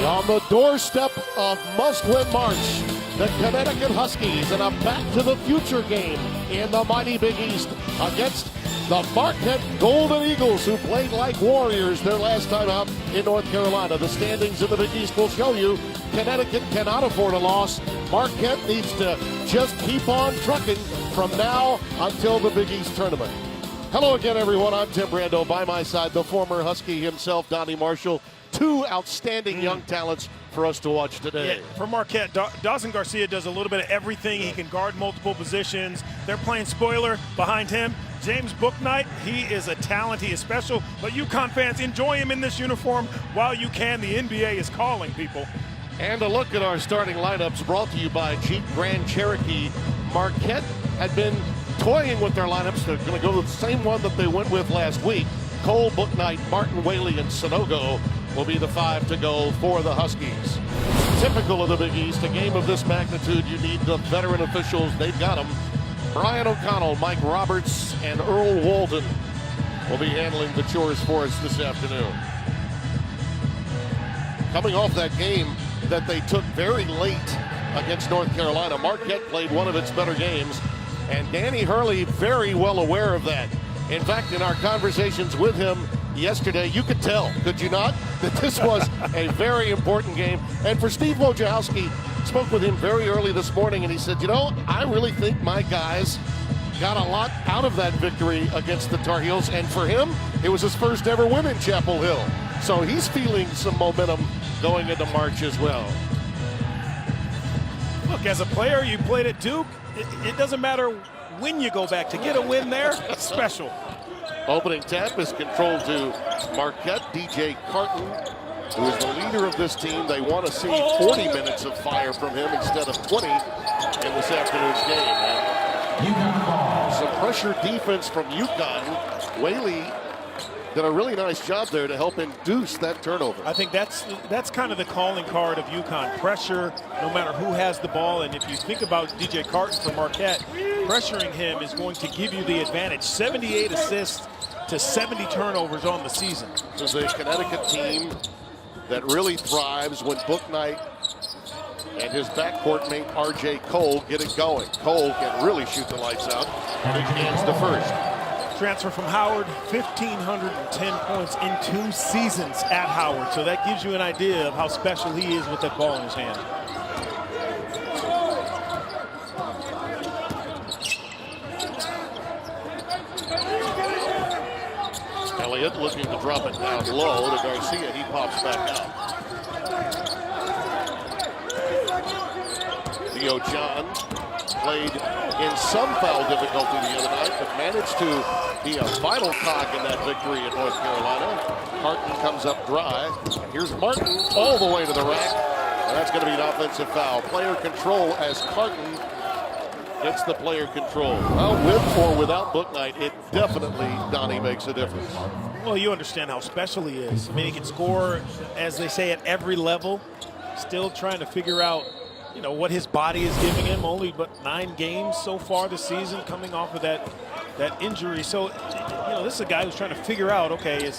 On the doorstep of must-win March, the Connecticut Huskies in a back-to-the-future game in the mighty Big East against the Marquette Golden Eagles, who played like warriors their last time out in North Carolina. The standings in the Big East will show you Connecticut cannot afford a loss. Marquette needs to just keep on trucking from now until the Big East tournament. Hello again, everyone. I'm Tim Brando. By my side, the former Husky himself, Donnie Marshall. Two outstanding young talents for us to watch today. Yeah, for Marquette, Dawson Garcia does a little bit of everything. He can guard multiple positions. They're playing spoiler behind him. James Bouknight, he is a talent. He is special. But UConn fans, enjoy him in this uniform while you can. The NBA is calling, people. And a look at our starting lineups brought to you by Jeep Grand Cherokee. Marquette had been toying with their lineups. They're going to go with the same one that they went with last week. Cole, Bouknight, Martin Whaley, and Sanogo will be the five to go for the Huskies. Typical of the Big East, a game of this magnitude, you need the veteran officials. They've got them. Brian O'Connell, Mike Roberts, and Earl Walden will be handling the chores for us this afternoon. Coming off that game that they took very late against North Carolina, Marquette played one of its better games, and Danny Hurley very well aware of that. In fact, in our conversations with him yesterday, you could tell, could you not, that this was a very important game. And for Steve Wojciechowski, spoke with him very early this morning, and he said, you know, I really think my guys got a lot out of that victory against the Tar Heels. And for him, it was his first ever win in Chapel Hill. So he's feeling some momentum going into March as well. Look, as a player, you played at Duke. It doesn't matter when you go back. To get a win there, it's special. Opening tap is controlled to Marquette. DJ Carton, who is the leader of this team. They want to see 40 minutes of fire from him instead of 20 in this afternoon's game. And some pressure defense from UConn. Whaley did a really nice job there to help induce that turnover. I think that's kind of the calling card of UConn. Pressure, no matter who has the ball. And if you think about DJ Carton for Marquette, pressuring him is going to give you the advantage. 78 assists to 70 turnovers on the season. This is a Connecticut team that really thrives when Bouknight and his backcourt mate R.J. Cole get it going. Cole can really shoot the lights out. Big hands to first. Transfer from Howard, 1,510 points in 2 seasons at Howard. So that gives you an idea of how special he is with that ball in his hand. Elliott looking to drop it down low to Garcia. He pops back out. Theo John played in some foul difficulty the other night, but managed to be a vital cog in that victory at North Carolina. Carton comes up dry. Here's Martin all the way to the rack. And that's going to be an offensive foul. Player control as Carton gets the player control. Well, with or without Bouknight, it definitely, Donnie, makes a difference. Well, you understand how special he is. I mean, he can score, as they say, at every level. Still trying to figure out, you know, what his body is giving him. Only but 9 games so far this season, coming off of that injury. So, you know, this is a guy who's trying to figure out, okay,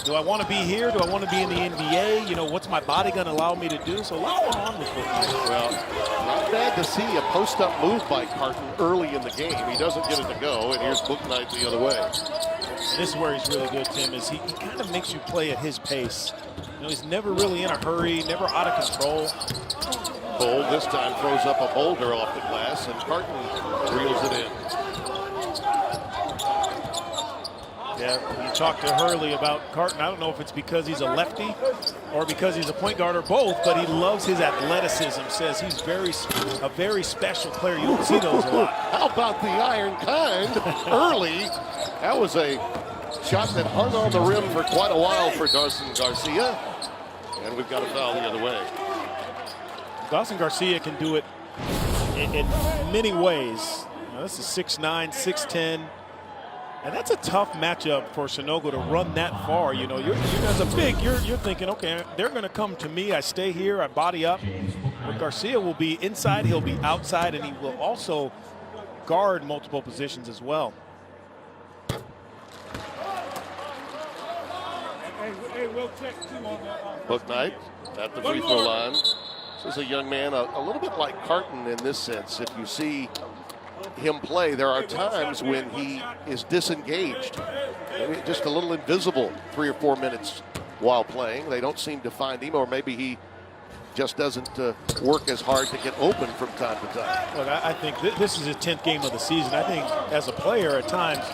do I want to be here? Do I want to be in the NBA? You know, what's my body going to allow me to do? So a lot going on with Bouknight. Well, not bad to see a post-up move by Carton early in the game. He doesn't get it to go, and here's Bouknight the other way. This is where he's really good, Tim, is he kind of makes you play at his pace. You know, he's never really in a hurry, never out of control. Cole this time throws up a boulder off the glass, and Carton reels it in. Yeah, you talked to Hurley about Carton. I don't know if it's because he's a lefty or because he's a point guard or both, but he loves his athleticism. Says he's a very special player. You don't see those a lot. How about the iron kind? Early. That was a shot that hung on the rim for quite a while for Dawson Garcia. And we've got a foul the other way. Dawson Garcia can do it in many ways. You know, this is 6'9", 6'10". And that's a tough matchup for Sanogo to run that far. You know, you're as a big, you're thinking, okay, they're going to come to me. I stay here, I body up. But Garcia will be inside, he'll be outside, and he will also guard multiple positions as well. Book Knight at the free throw line. This is a young man, a little bit like Carton in this sense. If you see him play, there are times when he is disengaged, maybe just a little invisible 3 or 4 minutes while playing. They don't seem to find him, or maybe he just doesn't work as hard to get open from time to time. Look, I think this is his 10th game of the season. I think as a player at times,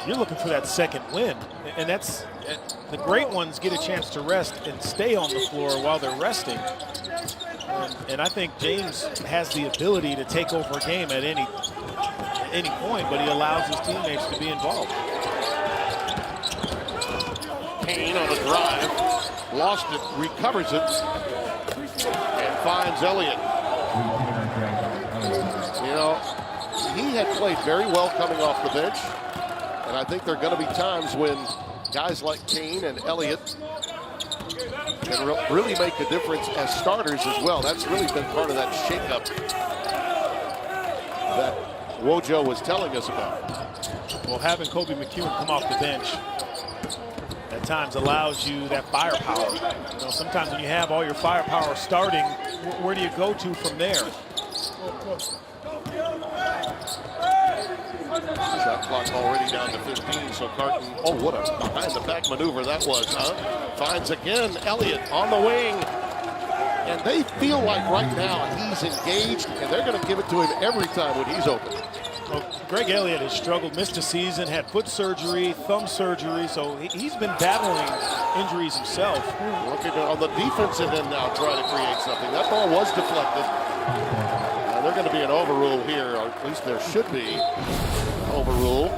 you're looking for that second win. And that's the great ones get a chance to rest and stay on the floor while they're resting. And I think James has the ability to take over a game at any point, but he allows his teammates to be involved. Payne on a drive, lost it, recovers it, and finds Elliott. You know, he had played very well coming off the bench, and I think there are going to be times when guys like Payne and Elliott can really make a difference as starters as well. That's really been part of that shakeup that Wojo was telling us about. Well, having Kobe McEwen come off the bench at times allows you that firepower. You know, sometimes when you have all your firepower starting, where do you go to from there? Shot clock already down to 15, so Carton, oh, what a behind-the-back maneuver that was, huh? Finds again Elliott on the wing. And they feel like right now he's engaged, and they're going to give it to him every time when he's open. Well, Greg Elliott has struggled, missed a season, had foot surgery, thumb surgery, so he's been battling injuries himself. Looking on the defensive end now, trying to create something. That ball was deflected. They're going to be an overrule here, or at least there should be an overrule.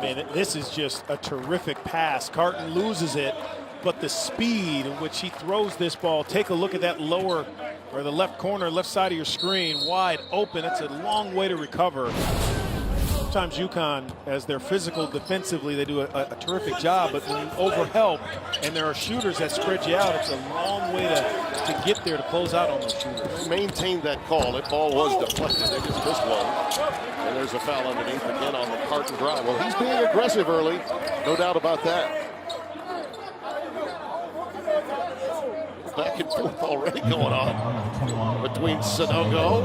Man, this is just a terrific pass. Carton loses it, but the speed in which he throws this ball, take a look at that lower or the left corner, left side of your screen, wide open. It's a long way to recover. Sometimes UConn, as they're physical defensively, they do a terrific job, but when you overhelp and there are shooters that spread you out, it's a long way to get there to close out on those shooters. They maintained that call. That ball was deflected. They just missed one. And there's a foul underneath again on the Carton drive. Well, he's being aggressive early. No doubt about that. Back and forth already going on between Sanogo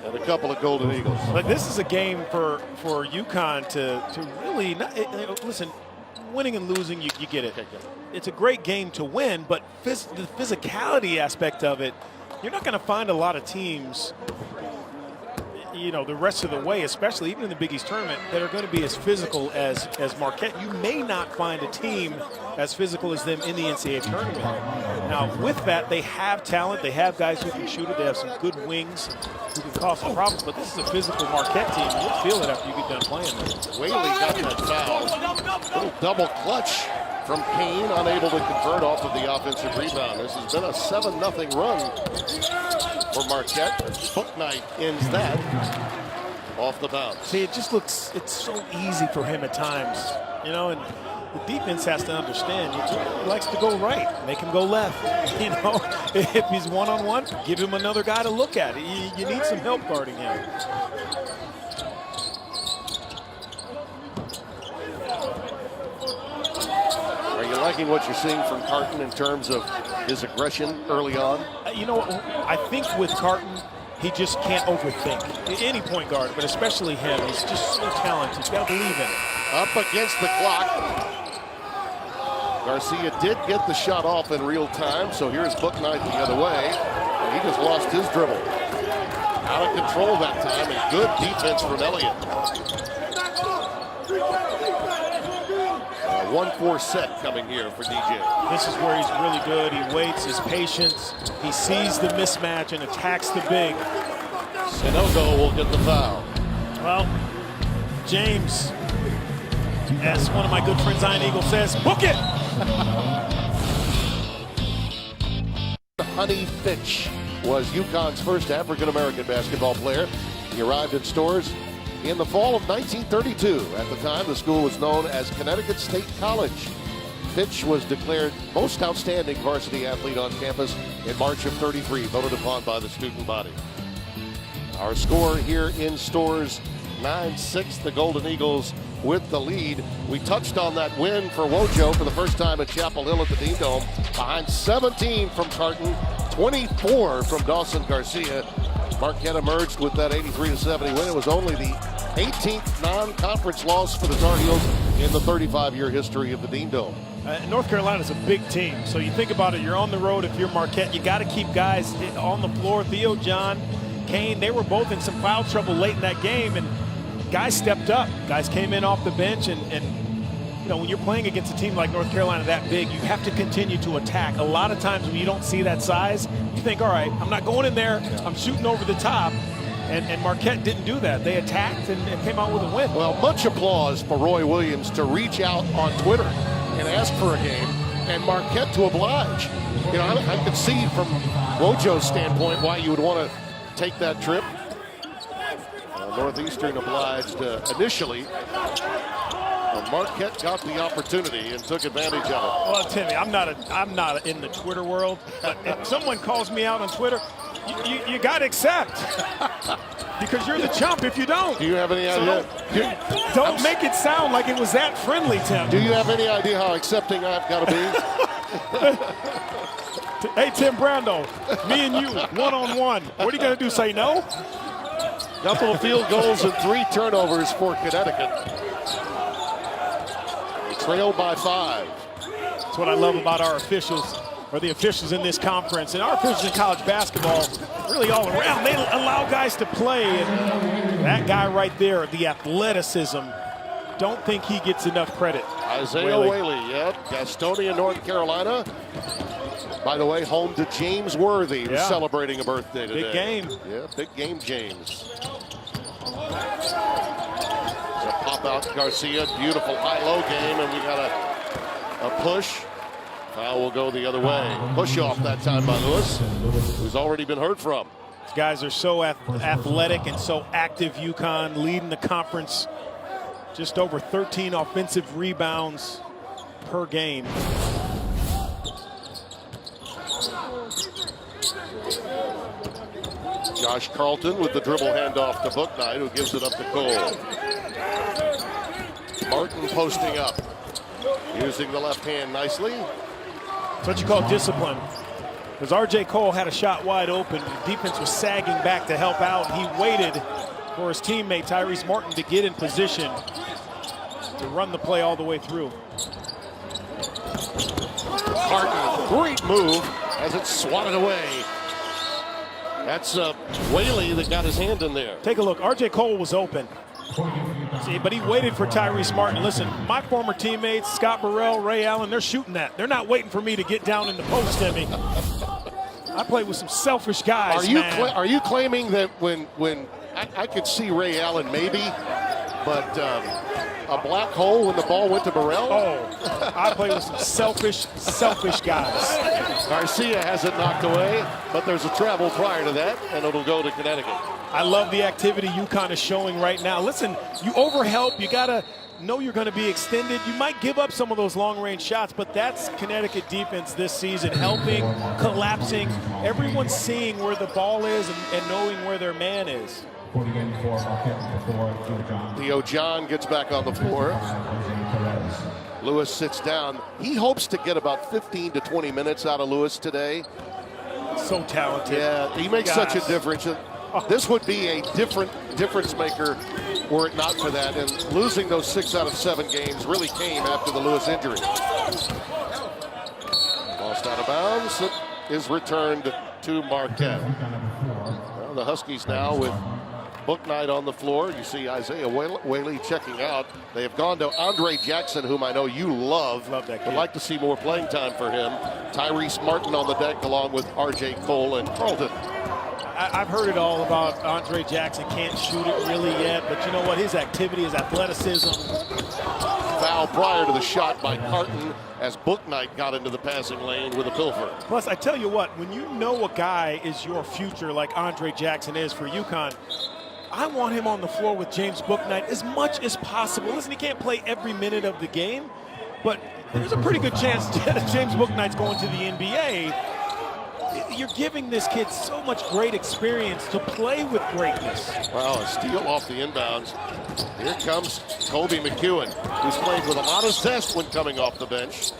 and a couple of Golden Eagles. But this is a game for UConn to really listen. Winning and losing, you get it. It's a great game to win, but the physicality aspect of it, you're not going to find a lot of teams, you know, the rest of the way, especially even in the Big East tournament, that are going to be as physical as Marquette. You may not find a team as physical as them in the NCAA tournament. Now, with that, they have talent. They have guys who can shoot it. They have some good wings who can cause some problems. But this is a physical Marquette team. You'll feel it after you get done playing. Whaley got that foul. Little double clutch from Payne, unable to convert off of the offensive rebound. This has been a 7-0 run for Marquette. Book Knight ends that off the bounce. See, it just looks, it's so easy for him at times, you know, and the defense has to understand. He likes to go right, make him go left. You know, if he's one-on-one, give him another guy to look at. You need some help guarding him. Are you liking what you're seeing from Carton in terms of his aggression early on? You know, I think with Carton, he just can't overthink. Any point guard, but especially him, he's just so talented. You got to believe in it. Up against the clock. Garcia did get the shot off in real time, so here's Book Knight the other way. And he just lost his dribble. Out of control that time, and good defense from Elliott. 1-4 set coming here for DJ. This is where he's really good. He waits, his patience. He sees the mismatch and attacks the big. Sanogo will get the foul. Well, James, as one of my good friends, Iron Eagle, says, book it! Honey Fitch was UConn's first African-American basketball player. He arrived in stores in the fall of 1932. At the time, the school was known as Connecticut State College. Fitch was declared most outstanding varsity athlete on campus in March of '33, voted upon by the student body. Our score here in stores, 9-6. The Golden Eagles with the lead. We touched on that win for Wojo for the first time at Chapel Hill at the Dean Dome. Behind 17 from Carton, 24 from Dawson Garcia. Marquette emerged with that 83-70 win. It was only the 18th non-conference loss for the Tar Heels in the 35-year history of the Dean Dome. North Carolina's a big team, so you think about it, you're on the road. If you're Marquette, you got to keep guys on the floor. Theo John, Kane, they were both in some foul trouble late in that game, and guys stepped up. Guys came in off the bench, and you know, when you're playing against a team like North Carolina that big, you have to continue to attack. A lot of times when you don't see that size, you think, all right, I'm not going in there, I'm shooting over the top. And Marquette didn't do that. They attacked and came out with a win. Well, much applause for Roy Williams to reach out on Twitter and ask for a game, and Marquette to oblige. You know, I could see from Wojo's standpoint why you would want to take that trip. Northeastern obliged initially. Marquette got the opportunity and took advantage of it. Well, Timmy, I'm not in the Twitter world, but if someone calls me out on Twitter, you got to accept, because you're the chump if you don't. Do you have any idea? Don't make it sound like it was that friendly, Tim. Do you have any idea how accepting I've got to be? Hey, Tim Brando, me and you, one-on-one. What are you going to do, say no? Couple of field goals and 3 turnovers for Connecticut. Trailed by 5. That's what I love about our officials, or the officials in this conference, and our officials in college basketball, really all around. They allow guys to play, and that guy right there, the athleticism, don't think he gets enough credit. Isaiah Whaley, yep, Gastonia, North Carolina. By the way, home to James Worthy, who's celebrating a birthday today. Big game. Yeah, big game, James. Pop out Garcia, beautiful high-low game, and we got a push. Foul will go the other way. Push off that time by Lewis, who's already been heard from. These guys are so athletic and so active. UConn leading the conference, just over 13 offensive rebounds per game. Josh Carlton with the dribble handoff to Bouknight, who gives it up to Cole. Martin posting up, using the left hand nicely. That's what you call discipline. Because R.J. Cole had a shot wide open. The defense was sagging back to help out. He waited for his teammate Tyrese Martin to get in position to run the play all the way through. Carton, great move as it's swatted away. That's Whaley that got his hand in there. Take a look. R.J. Cole was open. See, but he waited for Tyrese Martin. Listen, my former teammates, Scott Burrell, Ray Allen, they're shooting that. They're not waiting for me to get down in the post, Timmy. I play with some selfish guys, Are you claiming that when I could see Ray Allen maybe, but a black hole when the ball went to Burrell? Oh, I play with some selfish guys. Garcia has it knocked away, but there's a travel prior to that, and it'll go to Connecticut. I love the activity UConn is showing right now. Listen, you overhelp, you got to know you're going to be extended. You might give up some of those long-range shots, but that's Connecticut defense this season, helping, collapsing. Everyone's seeing where the ball is and knowing where their man is. Theo John gets back on the floor. Lewis sits down. He hopes to get about 15 to 20 minutes out of Lewis today. So talented. Yeah, he makes such a difference. This would be a difference maker were it not for that. And losing those 6 out of 7 games really came after the Lewis injury. Lost out of bounds. It is returned to Marquette. Well, the Huskies now with Bouknight on the floor. You see Isaiah Whaley checking out. They have gone to Andre Jackson, whom I know you love. Love that kid. Would like to see more playing time for him. Tyrese Martin on the deck along with R.J. Cole and Carlton. I've heard it all about Andre Jackson. Can't shoot it really yet, but you know what? His activity, his athleticism. Foul prior to the shot by Carton as Bouknight got into the passing lane with a pilfer. Plus, I tell you what, when you know a guy is your future like Andre Jackson is for UConn, I want him on the floor with James Bouknight as much as possible. Listen, he can't play every minute of the game, but there's a pretty good chance that James Bouknight's going to the NBA. you're giving this kid so much great experience to play with greatness. Wow, a steal off the inbounds. Here comes Kobe McEwen, who's played with a lot of zest when coming off the bench.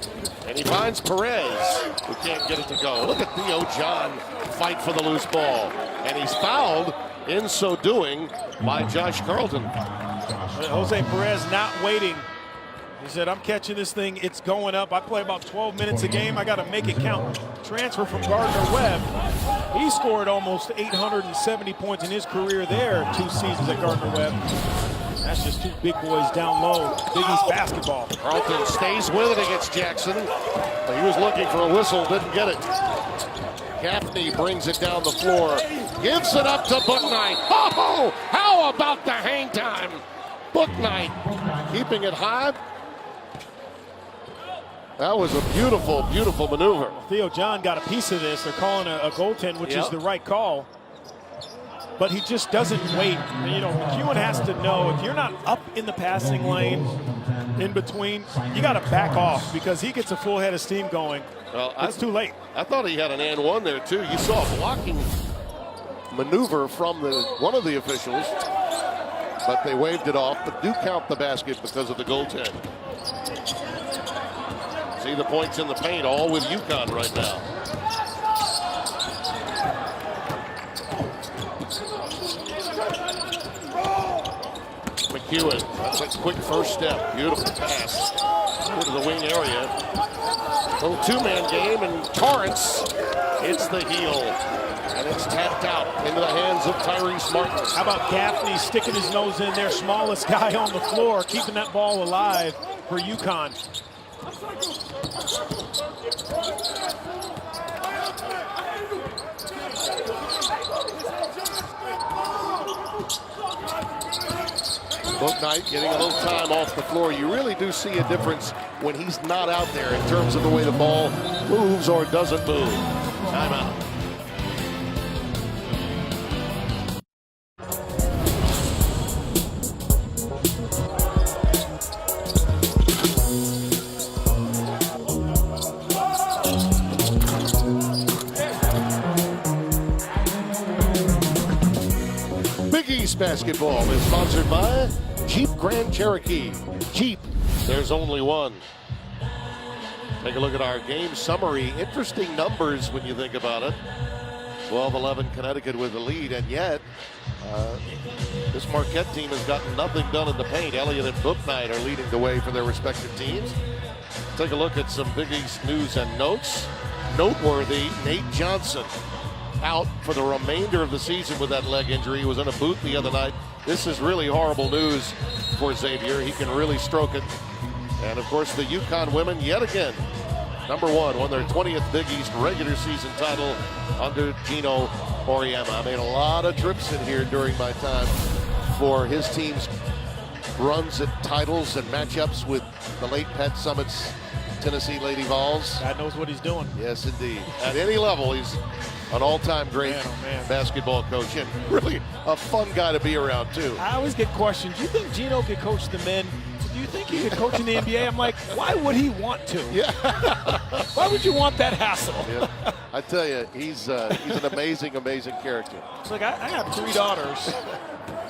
And he finds Perez, who can't get it to go. Look at Theo John fight for the loose ball. And he's fouled in so doing by Josh Carlton. Jose Perez not waiting. He said, I'm catching this thing. It's going up. I play about 12 minutes a game. I got to make it count. Transfer from Gardner-Webb. He scored almost 870 points in his career there 2 seasons at Gardner-Webb. That's just 2 big boys down low. Big East basketball. Carlton stays with it against Jackson. But he was looking for a whistle, didn't get it. Gaffney brings it down the floor. Gives it up to Bouknight. Oh, how about the hang time? Bouknight keeping it high. That was a beautiful, beautiful maneuver. Theo John got a piece of this. They're calling a goaltend, which is the right call. But he just doesn't wait. You know, McEwen has to know if you're not up in the passing lane in between, you got to back off because he gets a full head of steam going. Well, it's too late. I thought he had an and one there, too. You saw a blocking maneuver from one of the officials, but they waved it off, but do count the basket because of the goaltend. See the points in the paint, all with UConn right now. McEwen, that's a quick first step. Beautiful pass into the wing area. Little 2-man game, and Torrance hits the heel. And it's tapped out into the hands of Tyrese Martin. How about Gaffney sticking his nose in there, smallest guy on the floor, keeping that ball alive for UConn. Bouknight getting a little time off the floor. You really do see a difference when he's not out there in terms of the way the ball moves or doesn't move. Timeout. Basketball is sponsored by Jeep Grand Cherokee. Jeep, there's only one. Take a look at our game summary. Interesting numbers when you think about it. 12-11 Connecticut with the lead, and yet this Marquette team has gotten nothing done in the paint. Elliott and Bouknight are leading the way for their respective teams. Take a look at some Big East news and notes. Noteworthy, Nate Johnson out for the remainder of the season with that leg injury. He was in a boot the other night. This is really horrible news for Xavier. He can really stroke it. And of course the UConn women yet again, #1, won their 20th Big East regular season title under Gino Auriemma. I made a lot of trips in here during my time for his team's runs at titles and matchups with the late Pat Summitt's Tennessee Lady Vols. God knows what he's doing. Yes, indeed. At any level, he's an all-time great basketball coach, and really a fun guy to be around, too. I always get questions. Do you think Gino could coach the men? Do you think he could coach in the NBA? I'm like, why would he want to? Yeah. Why would you want that hassle? Yeah. I tell you, he's an amazing, amazing character. It's like I have 3 daughters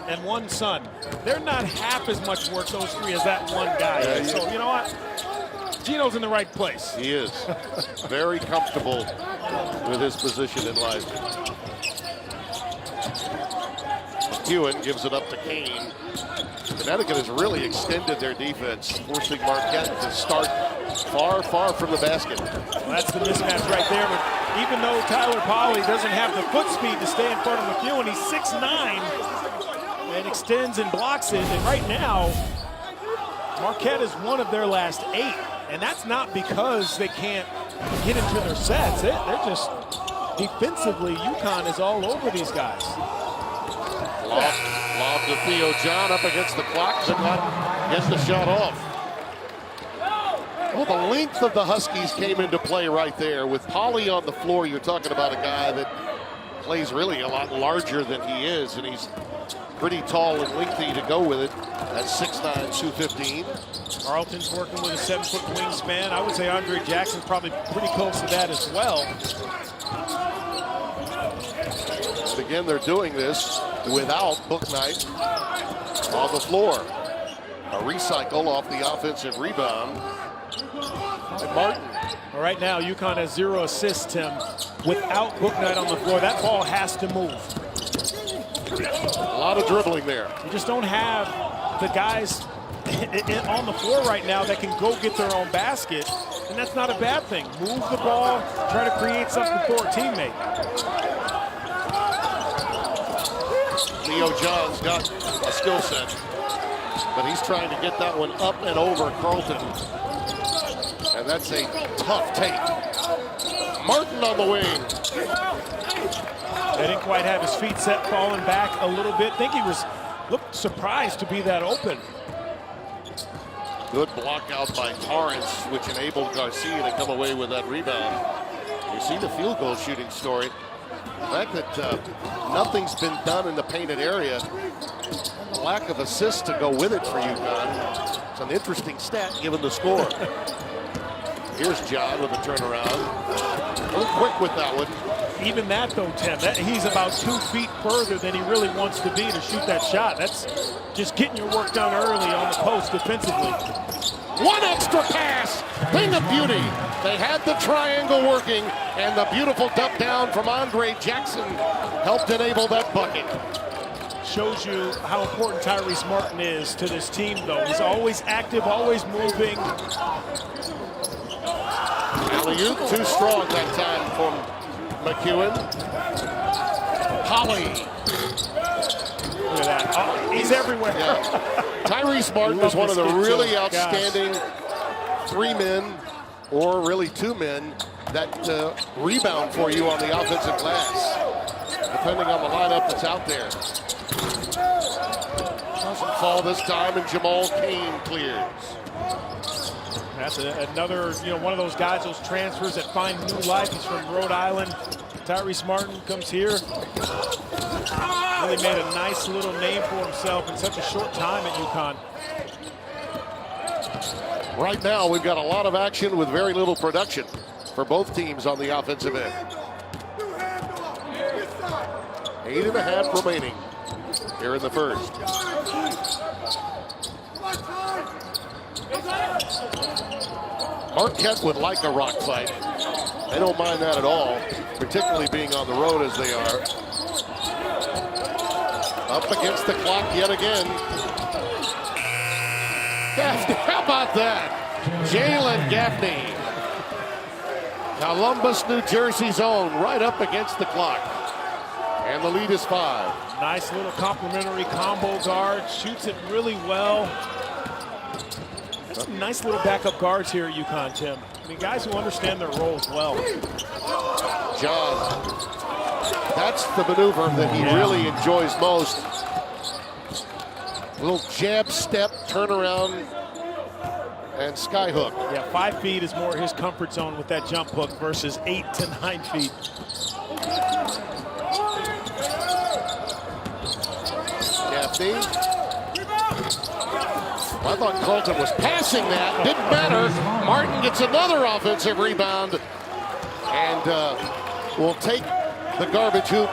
and 1 son. They're not half as much work, those 3, as that one guy. Yeah, so, you know what? Gino's in the right place. He is. Very comfortable with his position in life. McEwen gives it up to Kane. Connecticut has really extended their defense, forcing Marquette to start far, far from the basket. Well, that's the mismatch right there. But even though Tyler Polley doesn't have the foot speed to stay in front of McEwen, he's 6'9", and extends and blocks it. And right now, Marquette is one of their last 8. And that's not because they can't get into their sets. They're just defensively, UConn is all over these guys. Lob to Theo John up against the clock, but not gets the shot off. Well, the length of the Huskies came into play right there. With Polley on the floor, you're talking about a guy that plays really a lot larger than he is, and he's pretty tall and lengthy to go with it at 6'9", 215. Carlton's working with a 7-foot wingspan. I would say Andre Jackson's probably pretty close to that as well. And again, they're doing this without Bouknight on the floor. A recycle off the offensive rebound. And Martin. Well, right now, UConn has 0 assists, Tim. Without Bouknight on the floor, that ball has to move. A lot of dribbling there. You just don't have the guys on the floor right now that can go get their own basket, and that's not a bad thing. Move the ball, try to create something for a teammate. Leo John's got a skill set, but he's trying to get that one up and over Carlton. And that's a tough take. Martin on the wing. They didn't quite have his feet set, falling back a little bit. Think he looked surprised to be that open. Good block out by Torrance, which enabled Garcia to come away with that rebound. You see the field goal shooting story. The fact that nothing's been done in the painted area, the lack of assists to go with it for UConn. It's an interesting stat given the score. Here's John with a turnaround. A little quick with that one. Even that, though, Tim, he's about 2 feet further than he really wants to be to shoot that shot. That's just getting your work done early on the post defensively. One extra pass. Thing of beauty. They had the triangle working, and the beautiful dump down from Andre Jackson helped enable that bucket. Shows you how important Tyrese Martin is to this team, though. He's always active, always moving. Alley-oop too strong that time from McEwen. Holly. Look at that. Oh, he's everywhere. Yeah. Tyrese Martin is one of the really outstanding 3 men, or really 2 men, that rebound for you on the offensive glass, depending on the lineup that's out there. Doesn't fall this time, and Jamal Cain clears. That's another, one of those guys, those transfers that find new life. He's from Rhode Island. Tyrese Martin comes here. Really made a nice little name for himself in such a short time at UConn. Right now, we've got a lot of action with very little production for both teams on the offensive end. 8.5 remaining here in the first. Marquette would like a rock fight. They don't mind that at all, particularly being on the road as they are. Up against the clock yet again. Gaffney, how about that? Jalen Gaffney. Columbus, New Jersey's own, right up against the clock. And the lead is 5. Nice little complimentary combo guard. Shoots it really well. Some nice little backup guards here at UConn, Tim. I mean, guys who understand their roles well. John, that's the maneuver that he really enjoys most. Little jab step, turnaround, and sky hook. Yeah, 5 feet is more his comfort zone with that jump hook versus 8 to 9 feet. Gaffney. I thought Carlton was passing that. Didn't matter. Martin gets another offensive rebound and will take the garbage hoop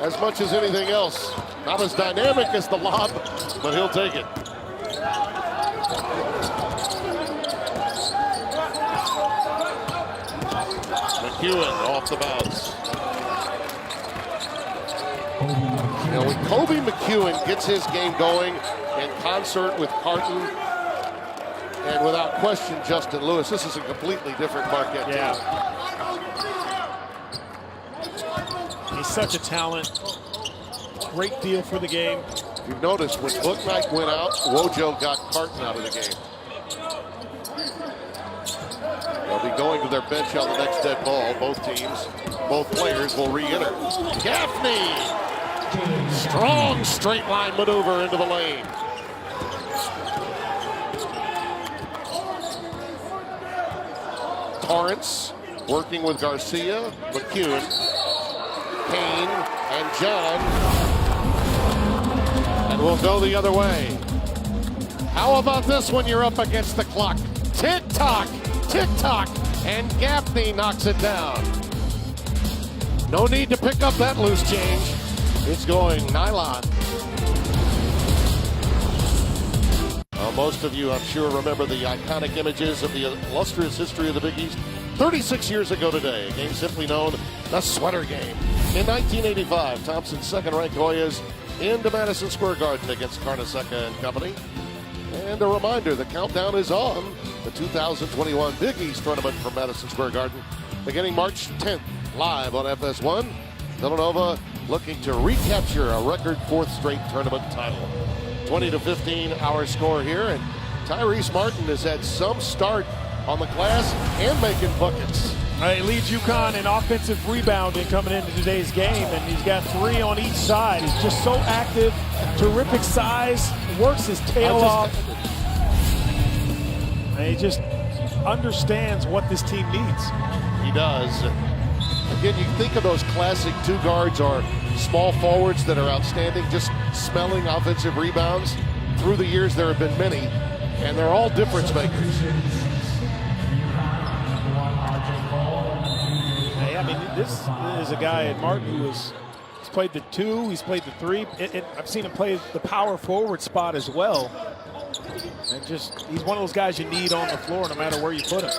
as much as anything else. Not as dynamic as the lob, but he'll take it. McEwen off the bounce. Now, when Kobe McEwen gets his game going in concert with Carton, and without question, Justin Lewis, this is a completely different Marquette team. He's such a talent. Great deal for the game. You've noticed when Bouknight went out, Wojo got Carton out of the game. They'll be going to their bench on the next dead ball. Both teams, both players will re-enter. Gaffney! Strong straight line maneuver into the lane. Torrance working with Garcia, McEwen, Cain, and John. And we'll go the other way. How about this when you're up against the clock? Tick-tock, and Gaffney knocks it down. No need to pick up that loose change. It's going nylon. Most of you, I'm sure, remember the iconic images of the illustrious history of the Big East 36 years ago today, a game simply known the Sweater Game. In 1985, Thompson's second-ranked Hoyas into Madison Square Garden against Carnesecca and company. And a reminder, the countdown is on. The 2021 Big East tournament from Madison Square Garden, beginning March 10th, live on FS1. Villanova looking to recapture a record fourth straight tournament title. 20-15 our score here, and Tyrese Martin has had some start on the glass and making buckets. He leads UConn in offensive rebounding coming into today's game, and he's got 3 on each side. He's just so active, terrific size, works his tail off. And he just understands what this team needs. He does. Again, you think of those classic two guards or small forwards that are outstanding, just smelling offensive rebounds. Through the years, there have been many, and they're all difference makers. Hey, I mean, this is a guy at Martin who he's played the 2, he's played the 3. I've seen him play the power forward spot as well. And just, he's one of those guys you need on the floor no matter where you put him.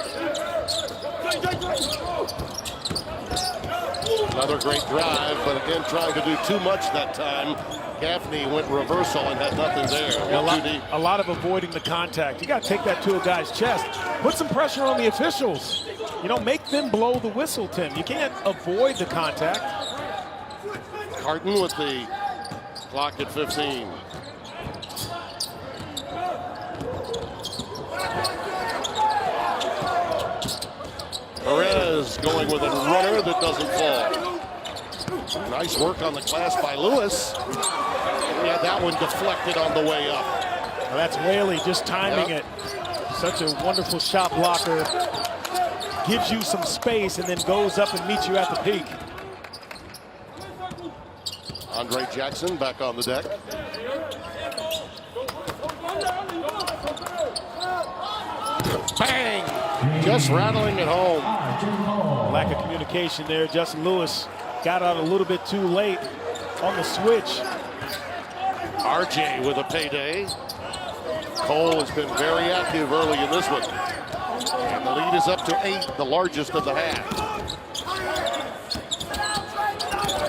Another great drive, but again, trying to do too much that time. Gaffney went reversal and had nothing there. A lot of avoiding the contact. You got to take that to a guy's chest. Put some pressure on the officials. You know, make them blow the whistle, Tim. You can't avoid the contact. Carton with the clock at 15. Perez going with a runner that doesn't fall. Nice work on the glass by Lewis. Yeah, that one deflected on the way up. Well, that's Whaley just timing it. Such a wonderful shot blocker. Gives you some space and then goes up and meets you at the peak. Andre Jackson back on the deck. Bang! Just rattling it home. Lack of communication there. Justin Lewis got out a little bit too late on the switch. RJ with a payday. Cole has been very active early in this one. And the lead is up to 8, the largest of the half.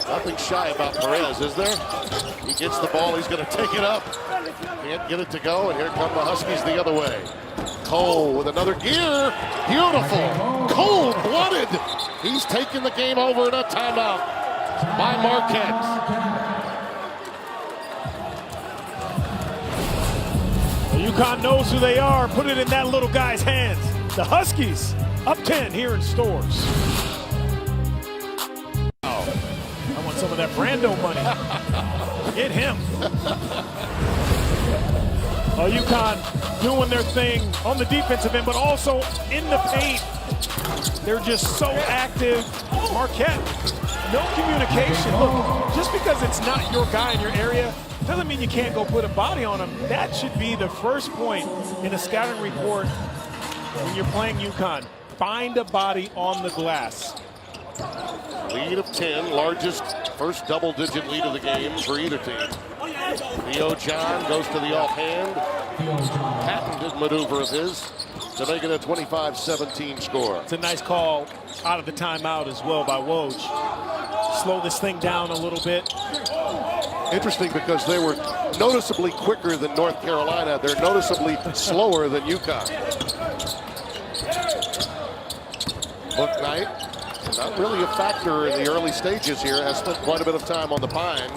Nothing shy about Perez, is there? He gets the ball, he's going to take it up. Can't get it to go, and here come the Huskies the other way. Cole with another gear. Beautiful. Cold-blooded. He's taking the game over in a timeout by Marquette. UConn knows who they are. Put it in that little guy's hands. The Huskies up 10 here in Stores. I want some of that Brando money. Get him. UConn doing their thing on the defensive end, but also in the paint. They're just so active. Marquette, no communication. Look, just because it's not your guy in your area doesn't mean you can't go put a body on him. That should be the first point in a scouting report when you're playing UConn. Find a body on the glass. Lead of 10, largest first double-digit lead of the game for either team. Theo John goes to the offhand. Patented maneuver of his to make it a 25-17 score. It's a nice call out of the timeout as well by Woj. Slow this thing down a little bit. Interesting because they were noticeably quicker than North Carolina. They're noticeably slower than UConn. Book Knight, not really a factor in the early stages here, has spent quite a bit of time on the pine.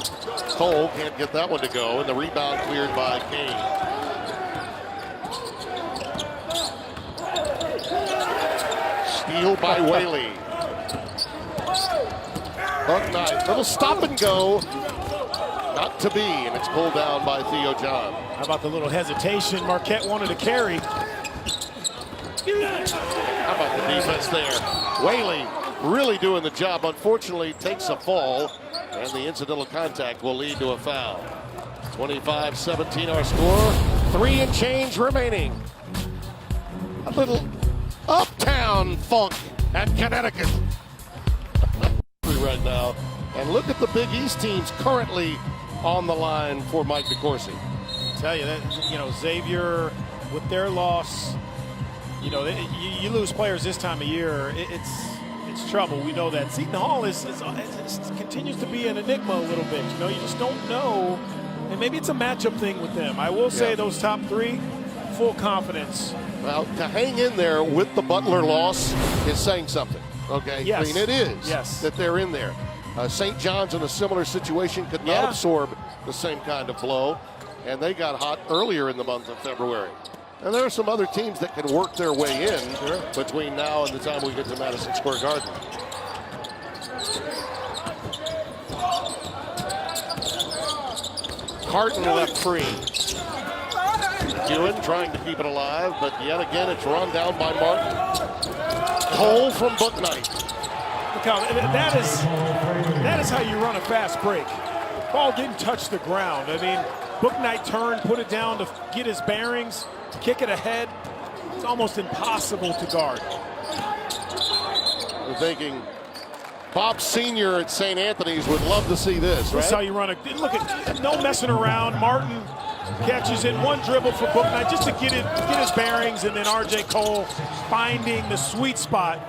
Cole can't get that one to go, and the rebound cleared by Kane. Steal by Whaley. Book Knight, little stop and go. Not to be, and it's pulled down by Theo John. How about the little hesitation Marquette wanted to carry? How about the defense there? Whaley really doing the job. Unfortunately, takes a fall, and the incidental contact will lead to a foul. 25-17 our score. 3 and change remaining. A little uptown funk at Connecticut. right now. And look at the Big East teams currently on the line for Mike DeCourcy. I tell you that, Xavier with their loss, you lose players this time of year, it's trouble. We know that. Seton Hall continues to be an enigma a little bit. You just don't know, and maybe it's a matchup thing with them. I will say those top three, full confidence. Well, to hang in there with the Butler loss is saying something. Okay, yes. I mean, it is that they're in there. St. John's in a similar situation could not absorb the same kind of blow, and they got hot earlier in the month of February. And there are some other teams that can work their way in between now and the time we get to Madison Square Garden. Carton left free. Ewan trying to keep it alive, but yet again it's run down by Martin. Cole from Bouknight. Look how that is how you run a fast break. Ball didn't touch the ground. I mean, Bouknight turned, put it down to get his bearings, kick it ahead. It's almost impossible to guard. We're thinking Bob Sr. at St. Anthony's would love to see this, right? That's how you run it. Look at no messing around. Martin catches it, one dribble for Bouknight just to get his bearings, and then R.J. Cole finding the sweet spot.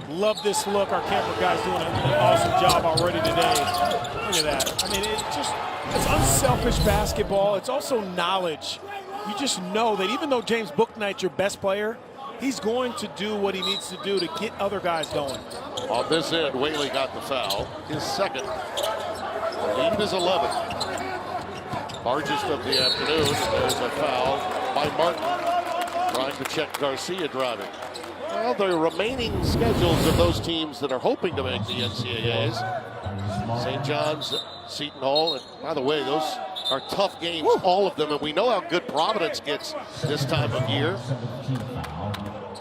Love this look. Our camera guy's doing an awesome job already today. Look at that. I mean, it's unselfish basketball. It's also knowledge. You just know that even though James Bouknight's your best player, he's going to do what he needs to do to get other guys going. On this end, Whaley got the foul. His second. The lead is 11. Largest of the afternoon. There's a foul by Martin. Trying to check Garcia driving. Well, the remaining schedules of those teams that are hoping to make the NCAAs. St. John's, Seton Hall, and by the way, those are tough games, all of them, and we know how good Providence gets this time of year.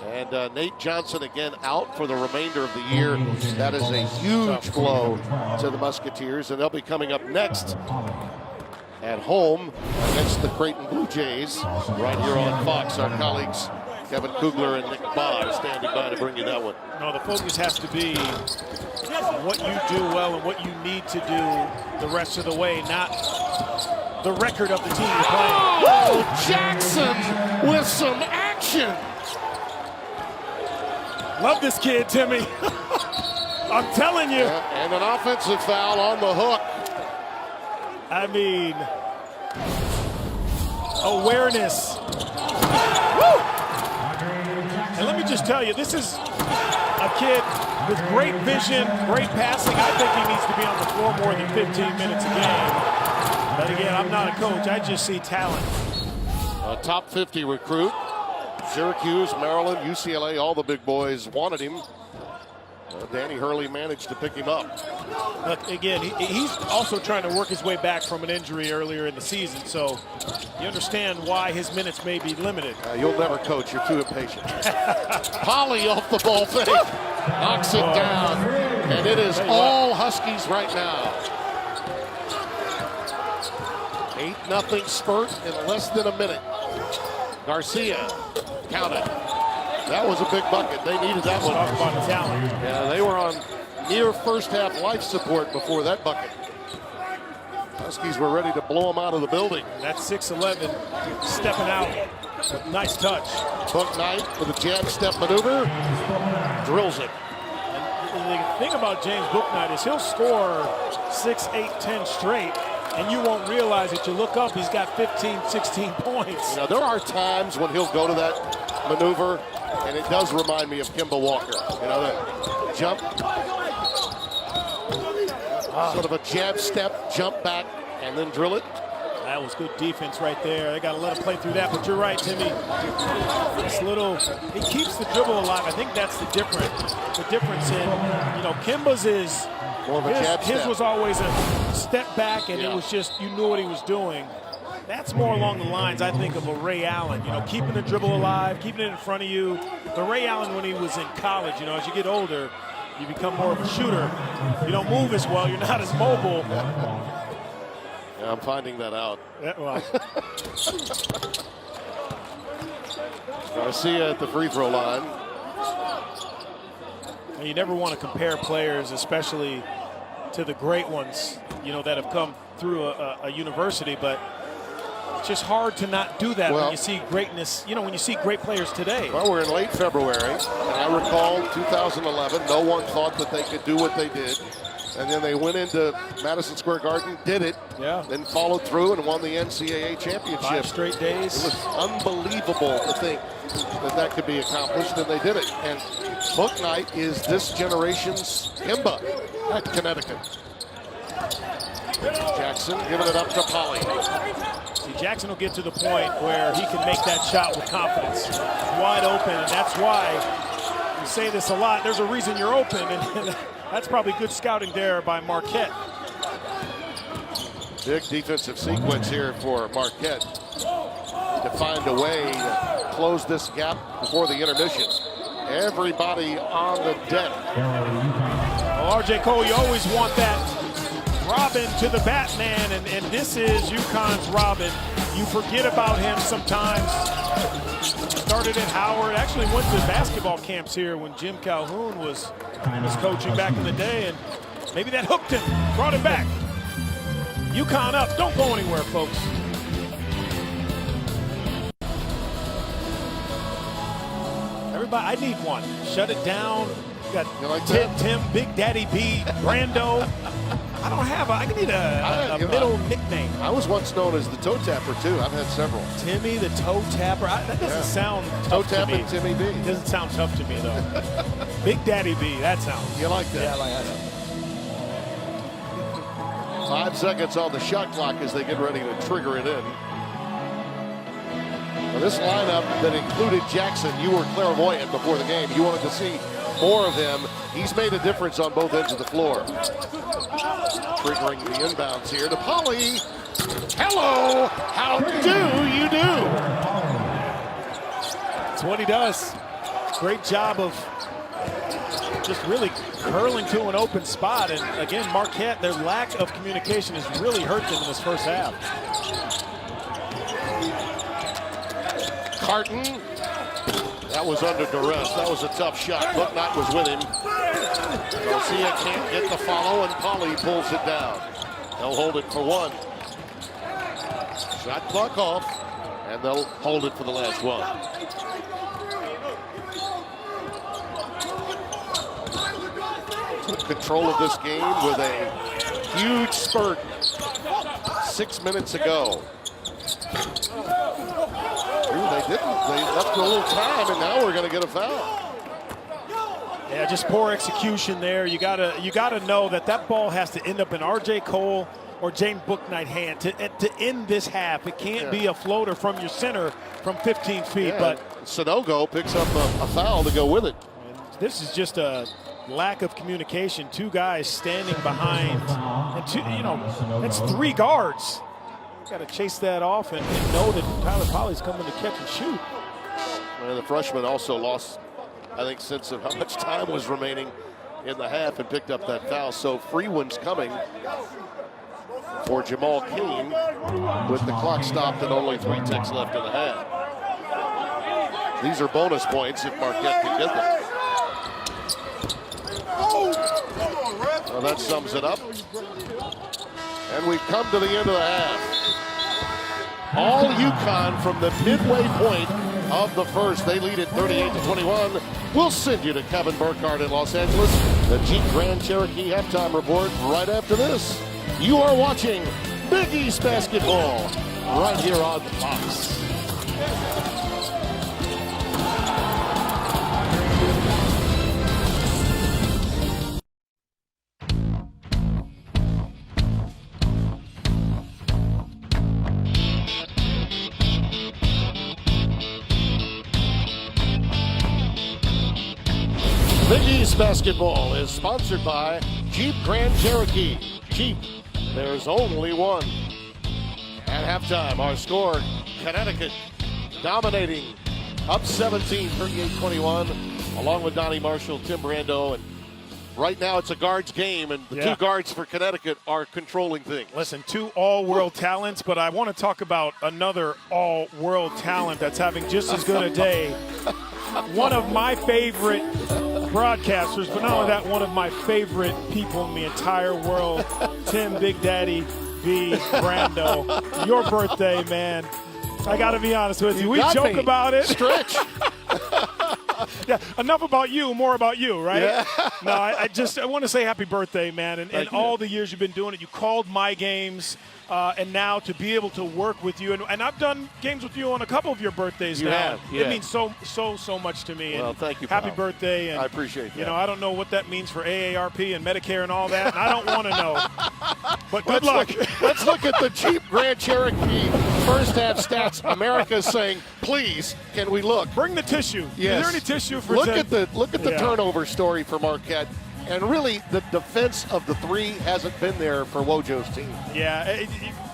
And Nate Johnson again out for the remainder of the year. That is a huge blow to the Musketeers, and they'll be coming up next at home against the Creighton Blue Jays right here on Fox. Our colleagues Kevin Kugler and Nick Baugh are standing by to bring you that one. No, the focus has to be what you do well and what you need to do the rest of the way, not the record of the team you're playing. Oh, Jackson with some action. Love this kid, Timmy. I'm telling you. And an offensive foul on the hook. I mean, awareness. Woo! And let me just tell you, this is a kid with great vision, great passing. I think he needs to be on the floor more than 15 minutes a game. But again, I'm not a coach. I just see talent. A top 50 recruit. Syracuse, Maryland, UCLA, all the big boys wanted him. Danny Hurley managed to pick him up. Look, again, he's also trying to work his way back from an injury earlier in the season, so you understand why his minutes may be limited. You'll never coach. You're too impatient. Polly off the ball fake. Knocks it down. And it is all Huskies right now. 8-0 spurt in less than a minute. Garcia counted. That was a big bucket. They needed that one. Talk about talent. Yeah, they were on near first half life support before that bucket. Huskies were ready to blow them out of the building. That's 6'11", stepping out. Nice touch. Bouknight with a jab step maneuver. Drills it. And the thing about James Bouknight is he'll score 6, 8, 10 straight, and you won't realize it. You look up, he's got 15, 16 points. You know, there are times when he'll go to that maneuver, and it does remind me of Kemba Walker. You know, that jump. Sort of a jab step, jump back, and then drill it. That was good defense right there. They got to let him play through that, but you're right, Timmy. This little, he keeps the dribble alive. I think that's the difference. The difference in, Kemba's is, more of a jab step. His was always a step back, and it was just, you knew what he was doing. That's more along the lines, I think, of a Ray Allen. Keeping the dribble alive, keeping it in front of you. The Ray Allen, when he was in college, as you get older, you become more of a shooter. You don't move as well. You're not as mobile. Yeah, I'm finding that out. Yeah, well. Garcia at the free throw line. You never want to compare players, especially to the great ones, you know, that have come through a university, but it's just hard to not do that when you see greatness, you know, when you see great players today. Well, we're in late February, and I recall 2011, no one thought that they could do what they did. And then they went into Madison Square Garden, did it, then followed through and won the NCAA championship. 5 straight days. It was unbelievable to think that that could be accomplished, and they did it. And Bouknight is this generation's Kimba at Connecticut. Jackson giving it up to Polly. See, Jackson will get to the point where he can make that shot with confidence. Wide open, and that's why we say this a lot. There's a reason you're open, and that's probably good scouting there by Marquette. Big defensive sequence here for Marquette to find a way to close this gap before the intermission. Everybody on the deck. Well, R.J. Cole, you always want that Robin to the Batman, and this is UConn's Robin. You forget about him sometimes. Started at Howard, actually went to basketball camps here when Jim Calhoun was coaching back in the day, and maybe that hooked him, brought him back. UConn up, don't go anywhere, folks. Everybody, I need one. Shut it down. You got like Tim, Big Daddy B, Brando. I don't have I need a middle nickname. I was once known as the toe tapper too. I've had several. Timmy the toe tapper. That doesn't sound toe tough to me. tapping Timmy B. It doesn't sound tough to me though. Big Daddy B. That sounds. You like that? Yeah, I like that. 5 seconds on the shot clock as they get ready to trigger it in. Now this lineup that included Jackson, you were clairvoyant before the game. You wanted to see more of him. He's made a difference on both ends of the floor. Triggering the inbounds here to Polly. Hello, how do you do? That's what he does. Great job of just really curling to an open spot. And again, Marquette, their lack of communication has really hurt them in this first half. Carton. That was under duress. That was a tough shot. Bouknight was with him. Garcia can't get the follow, and Polly pulls it down. They'll hold it for one. Shot clock off, and they'll hold it for the last one. Took control of this game with a huge spurt 6 minutes ago. They didn't. They left a little time, and now we're going to get a foul. Yeah, just poor execution there. You gotta know that ball has to end up in R.J. Cole or James Bouknight hand to end this half. It can't be a floater from your center from 15 feet. Yeah, but Sanogo picks up a foul to go with it. And this is just a lack of communication. 2 guys standing behind, and it's 3 guards. Got to chase that off and know that Tyler Polley's coming to catch and shoot. And the freshman also lost, I think, sense of how much time was remaining in the half and picked up that foul. So free one's coming for Jamal Keane with the clock stopped and only 3 ticks left in the half. These are bonus points if Marquette can get them. Well, that sums it up. And we've come to the end of the half. All UConn from the midway point of the first. They lead at 38-21. We'll send you to Kevin Burkhardt in Los Angeles. The Jeep Grand Cherokee halftime report right after this. You are watching Big East basketball right here on Fox. Big East basketball is sponsored by Jeep Grand Cherokee. Jeep, there's only one. At halftime, our score, Connecticut dominating, up 17, 38-21, along with Donnie Marshall, Tim Brando, and right now it's a guards game, and the 2 guards for Connecticut are controlling things. Listen, 2 all-world talents, but I want to talk about another all-world talent that's having just as good a day. One of my favorite broadcasters, but not only that, one of my favorite people in the entire world, Tim Big Daddy B. Brando. Your birthday, man. I got to be honest with you. We joke about it. Stretch. Yeah, enough about you, more about you, right? Yeah. No, I want to say happy birthday, man. And all the years you've been doing it, you called my games. And now to be able to work with you, and I've done games with you on a couple of your birthdays you now. Have, yeah. It means so much to me. Well, and thank you, happy pal. birthday. And, I appreciate that. You know, I don't know what that means for AARP and Medicare and all that, and I don't want to know. But good luck. Let's look at the Jeep Grand Cherokee first half stats. America's saying, please, can we look? Bring the tissue. Yes. Is there any tissue for look Tim? at the turnover story for Marquette. And really, the defense of the three hasn't been there for Wojo's team. Yeah,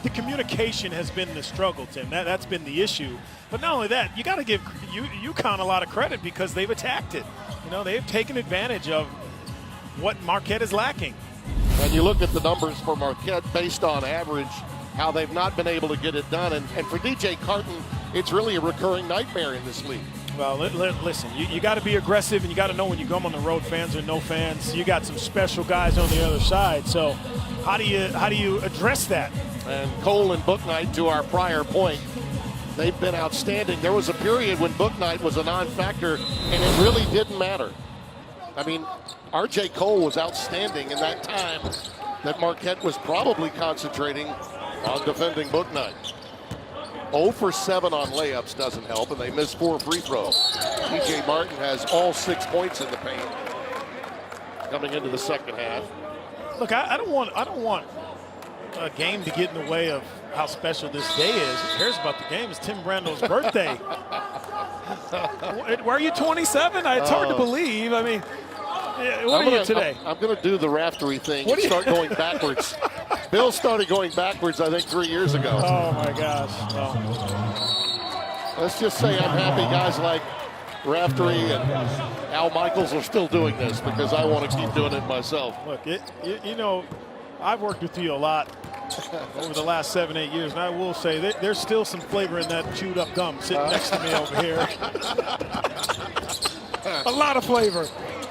the communication has been the struggle, Tim. That's been the issue. But not only that, you got to give UConn a lot of credit because they've attacked it. You know, they've taken advantage of what Marquette is lacking. And you look at the numbers for Marquette based on average, how they've not been able to get it done. And for DJ Carton, it's really a recurring nightmare in this league. Well, listen, you got to be aggressive, and you got to know when you come on the road, fans or no fans. You got some special guys on the other side. So how do you address that? And Cole and Bouknight, to our prior point, they've been outstanding. There was a period when Bouknight was a non-factor, and it really didn't matter. I mean, R.J. Cole was outstanding in that time that Marquette was probably concentrating on defending Bouknight. 0 for 7 on layups doesn't help, and they missed 4 free throws. TJ Martin has all 6 points in the paint coming into the second half. Look, I don't want a game to get in the way of how special this day is. Who cares about the game? It's Tim Brando's birthday. Why are you 27? It's hard to believe. I mean, what are you today? I'm going to do the raftery thing and start going backwards. Bill started going backwards, I think, 3 years ago. Oh, my gosh. Oh. Let's just say I'm happy guys like Raftery and Al Michaels are still doing this because I want to keep doing it myself. Look, you know, I've worked with you a lot over the last 7-8 years, and I will say that there's still some flavor in that chewed up gum sitting next to me over here. A lot of flavor.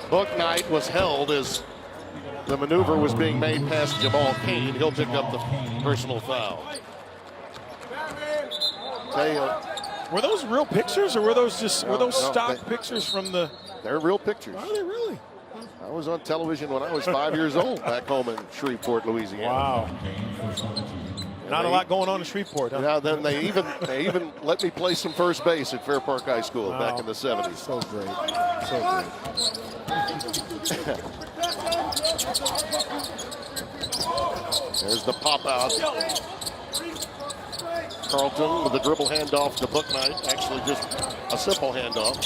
Bouknight was held as the maneuver was being made past Jamal Cain. He'll pick up the personal foul. Were those real pictures, or were those stock pictures from the? They're real pictures. Are they really? I was on television when I was 5 years old back home in Shreveport, Louisiana. Wow. Not a lot going on in Shreveport, huh? Yeah, then they even let me play some first base at Fair Park High School back in the 70s. So great. So great. There's the pop out. Carlton with the dribble handoff to Bouknight. Actually, just a simple handoff.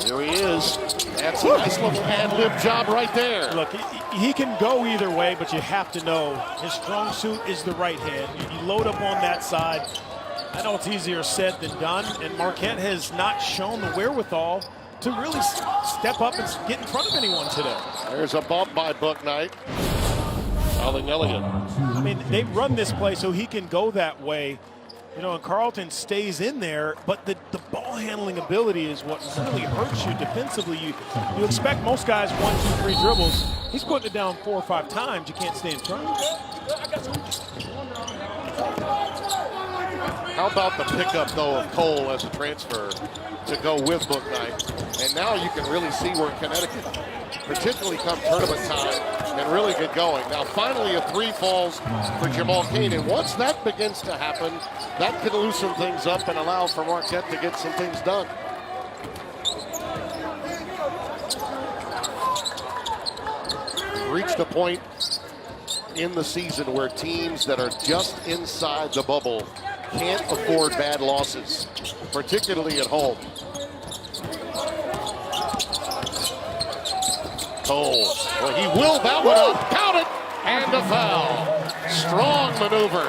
Here he is. That's a nice little ad-lib job right there. Look, he can go either way, but you have to know his strong suit is the right hand. You load up on that side. I know it's easier said than done, and Marquette has not shown the wherewithal to really step up and get in front of anyone today. There's a bump by Bouknight. Fouling Elliott. I mean, they run this play so he can go that way. You know, and Carlton stays in there, but the ball handling ability is what really hurts you defensively. You expect most guys 1, 2, 3 dribbles. He's putting it down 4 or 5 times. You can't stay in front. How about the pickup, though, of Cole as a transfer to go with Bouknight? And now you can really see where Connecticut, particularly come tournament time, can really get going. Now, finally, a 3 falls for Jamal Cain. And once that begins to happen, that can loosen things up and allow for Marquette to get some things done. Reached a point in the season where teams that are just inside the bubble can't afford bad losses, particularly at home. Cole, well, he will that one up, count it, and a foul. Strong maneuver.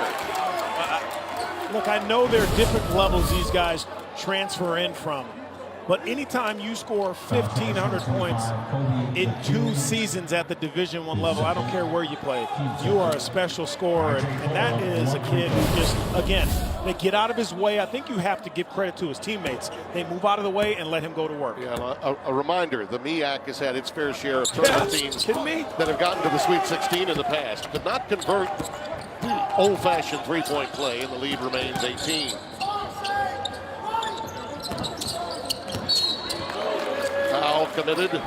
Look, I know there are different levels these guys transfer in from, but anytime you score 1,500 points in 2 seasons at the Division I level, I don't care where you play, you are a special scorer, and that is a kid who just, again, They get out of his way. I think you have to give credit to his teammates. They move out of the way and let him go to work. Yeah, a reminder, the MEAC has had its fair share of tournament teams that have gotten to the Sweet 16 in the past. Could not convert the old-fashioned three-point play, and the lead remains 18. Foul committed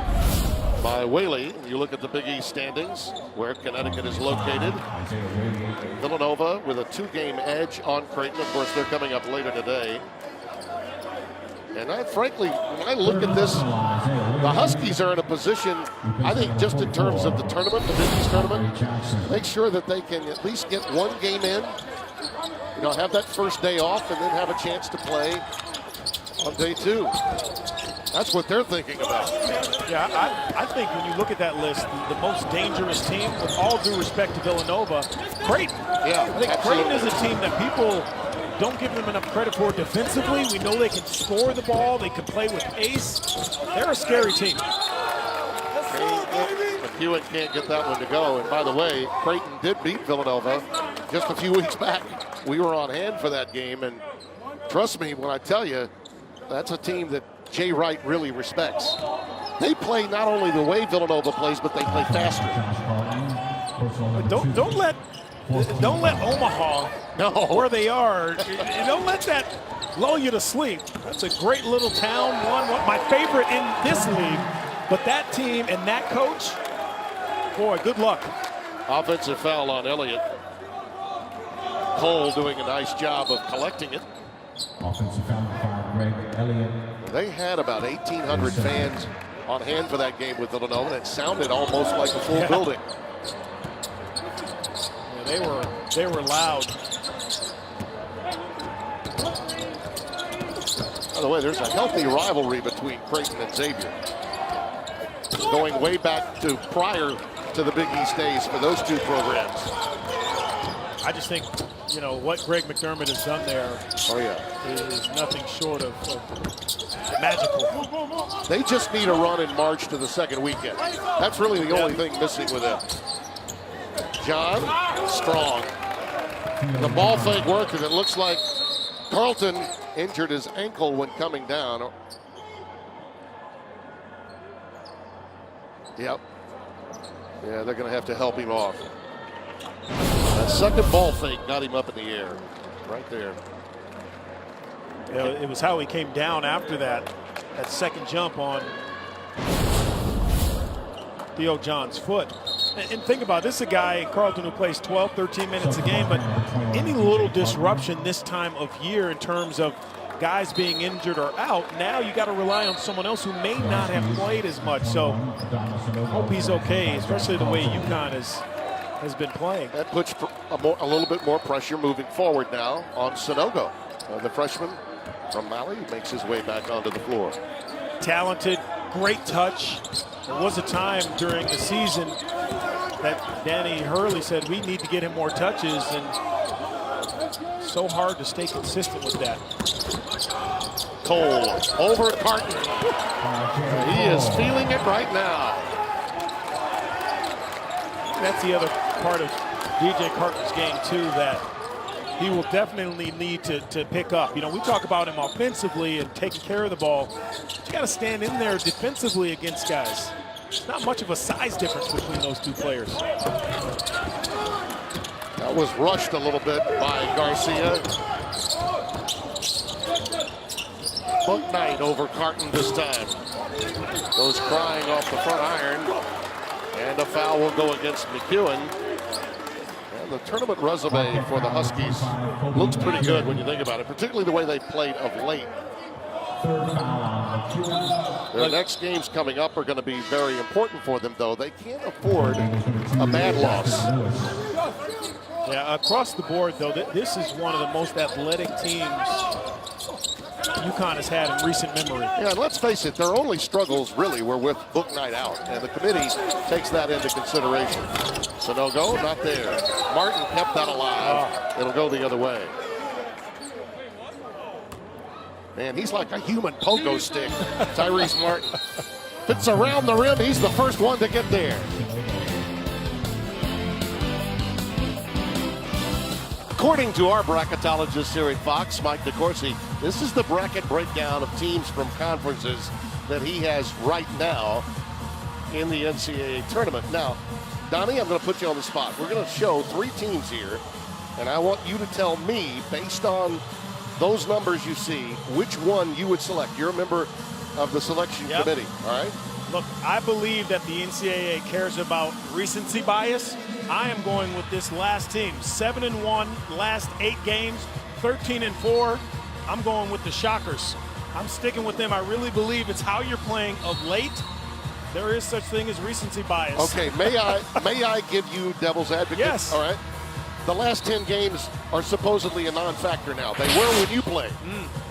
by Whaley. You look at the Big East standings, where Connecticut is located. Villanova with a 2-game edge on Creighton. Of course, they're coming up later today. And frankly, when I look at this, the Huskies are in a position, I think, just in terms of the tournament, the Big East tournament, make sure that they can at least get one game in, have that first day off, and then have a chance to play on day 2. That's what they're thinking about. Yeah, I think when you look at that list, the most dangerous team, with all due respect to Villanova, Creighton. Yeah, I think absolutely. Creighton is a team that people don't give them enough credit for defensively. We know they can score the ball. They can play with pace. They're a scary team. McEwen can't get that one to go. And by the way, Creighton did beat Villanova just a few weeks back. We were on hand for that game, and trust me when I tell you, that's a team that Jay Wright really respects. They play not only the way Villanova plays, but they play faster. Don't let Omaha, where they are, don't let that lull you to sleep. That's a great little town, one my favorite in this league. But that team and that coach, boy, good luck. Offensive foul on Elliott. Cole doing a nice job of collecting it. Offensive foul by Greg Elliott. They had about 1,800 fans on hand for that game with Villanova, and it sounded almost like a full building. Yeah, they were loud. By the way, there's a healthy rivalry between Creighton and Xavier, going way back to prior to the Big East days for those two programs. I just think, what Greg McDermott has done there is nothing short of magical. They just need a run in March to the second weekend. That's really the only thing missing with them. John, strong. The ball fake worked, and it looks like Carlton injured his ankle when coming down. Yep. Yeah, they're going to have to help him off. That second ball fake got him up in the air. Right there. Yeah, it was how he came down after that second jump on Theo John's foot. And think about it, this is a guy, Carlton, who plays 12, 13 minutes a game, but any little disruption this time of year in terms of guys being injured or out, now you got to rely on someone else who may not have played as much. So hope he's okay, especially the way UConn has been playing. That puts a little bit more pressure moving forward now on Sanogo. The freshman from Mali makes his way back onto the floor. Talented, great touch. There was a time during the season that Danny Hurley said we need to get him more touches, and so hard to stay consistent with that. Cole over Carton. He is feeling it right now. That's the other part of DJ Carton's game too that he will definitely need to pick up. We talk about him offensively and taking care of the ball. You got to stand in there defensively against guys. There's not much of a size difference between those two players. That was rushed a little bit by Garcia. Book Knight over Carton this time. Goes crying off the front iron. And a foul will go against McEwen. And the tournament resume for the Huskies looks pretty good when you think about it, particularly the way they played of late. Their next games coming up are going to be very important for them, though. They can't afford a bad loss. Yeah, across the board, though, this is one of the most athletic teams UConn has had in recent memory. Yeah, and let's face it, their only struggles really were with Book Knight out, and the committee takes that into consideration. Sanogo, not there. Martin kept that alive. It'll go the other way. Man, he's like a human pogo stick, Tyrese Martin. If it's around the rim, he's the first one to get there. According to our bracketologist here at Fox, Mike DeCourcy, this is the bracket breakdown of teams from conferences that he has right now in the NCAA tournament. Now, Donnie, I'm going to put you on the spot. We're going to show 3 teams here, and I want you to tell me, based on those numbers you see, which one you would select. You're a member of the selection committee, all right? Look, I believe that the NCAA cares about recency bias. I am going with this last team, 7-1, last 8 games, 13-4. I'm going with the Shockers. I'm sticking with them. I really believe it's how you're playing of late. There is such thing as recency bias. Okay, may I give you devil's advocate? Yes. All right. The last 10 games are supposedly a non-factor now. They were when you played.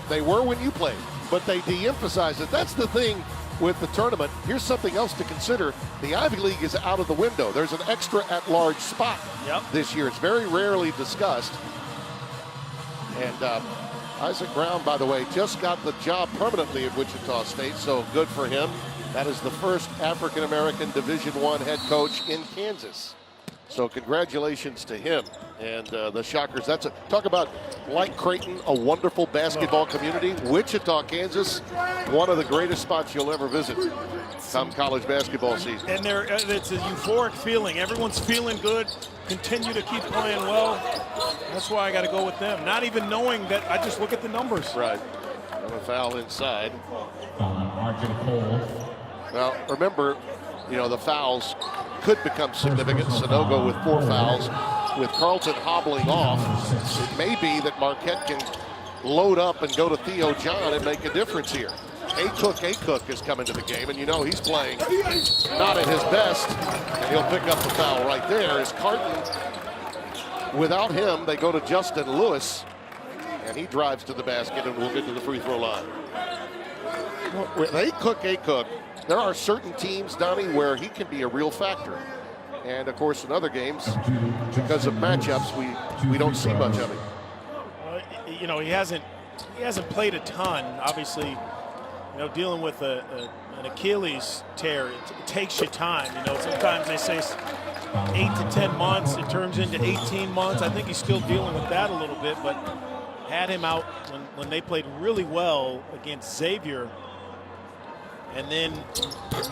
They were when you played, but they de-emphasize it. That's the thing with the tournament. Here's something else to consider. The Ivy League is out of the window. There's an extra at-large spot this year. It's very rarely discussed. And Isaac Brown, by the way, just got the job permanently at Wichita State, so good for him. That is the first African-American Division I head coach in Kansas. So congratulations to him and the Shockers. Talk about, like Creighton, a wonderful basketball community. Wichita, Kansas, one of the greatest spots you'll ever visit come college basketball season. And it's a euphoric feeling. Everyone's feeling good. Continue to keep playing well. That's why I got to go with them. Not even knowing that, I just look at the numbers. Right. And a foul inside. Arjun Cole. Well, remember, the fouls could become significant. Sanogo with 4 fouls. With Carlton hobbling off, it may be that Marquette can load up and go to Theo John and make a difference here. Cook is coming to the game, and he's playing not at his best, and he'll pick up the foul right there. As Carton, without him, they go to Justin Lewis, and he drives to the basket, and we'll get to the free throw line. With Cook, there are certain teams, Donnie, where he can be a real factor. And, of course, in other games, because of matchups, we don't see much of him. He hasn't played a ton. Obviously, dealing with an Achilles tear, it takes you time. Sometimes they say 8 to 10 months. It turns into 18 months. I think he's still dealing with that a little bit, but had him out when they played really well against Xavier. And then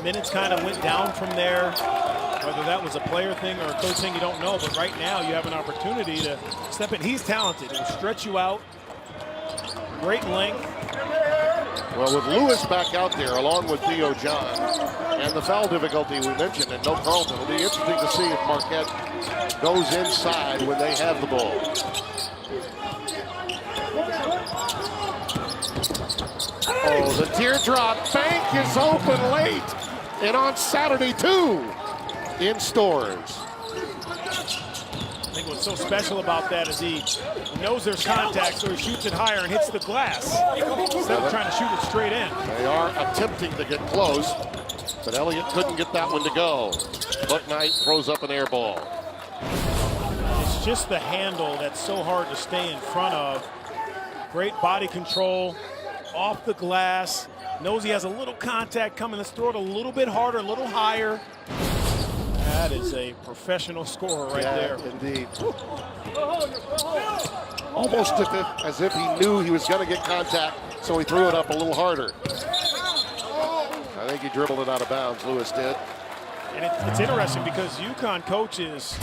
minutes kind of went down from there. Whether that was a player thing or a coach thing, you don't know. But right now, you have an opportunity to step in. He's talented. He'll stretch you out. Great length. Well, with Lewis back out there, along with Theo John, and the foul difficulty we mentioned, and no Carlton, it'll be interesting to see if Marquette goes inside when they have the ball. Oh, the teardrop bank is open late, and on Saturday, too, in stores. I think what's so special about that is he knows there's contact, so he shoots it higher and hits the glass instead of trying to shoot it straight in. They are attempting to get close, but Elliott couldn't get that one to go. Bucknight throws up an air ball. It's just the handle that's so hard to stay in front of. Great body control, off the glass, knows he has a little contact coming. Let's throw it a little bit harder, a little higher. That is a professional scorer right there. Indeed. Almost as if he knew he was going to get contact, so he threw it up a little harder. I think he dribbled it out of bounds, Lewis did. And it's interesting because UConn coaches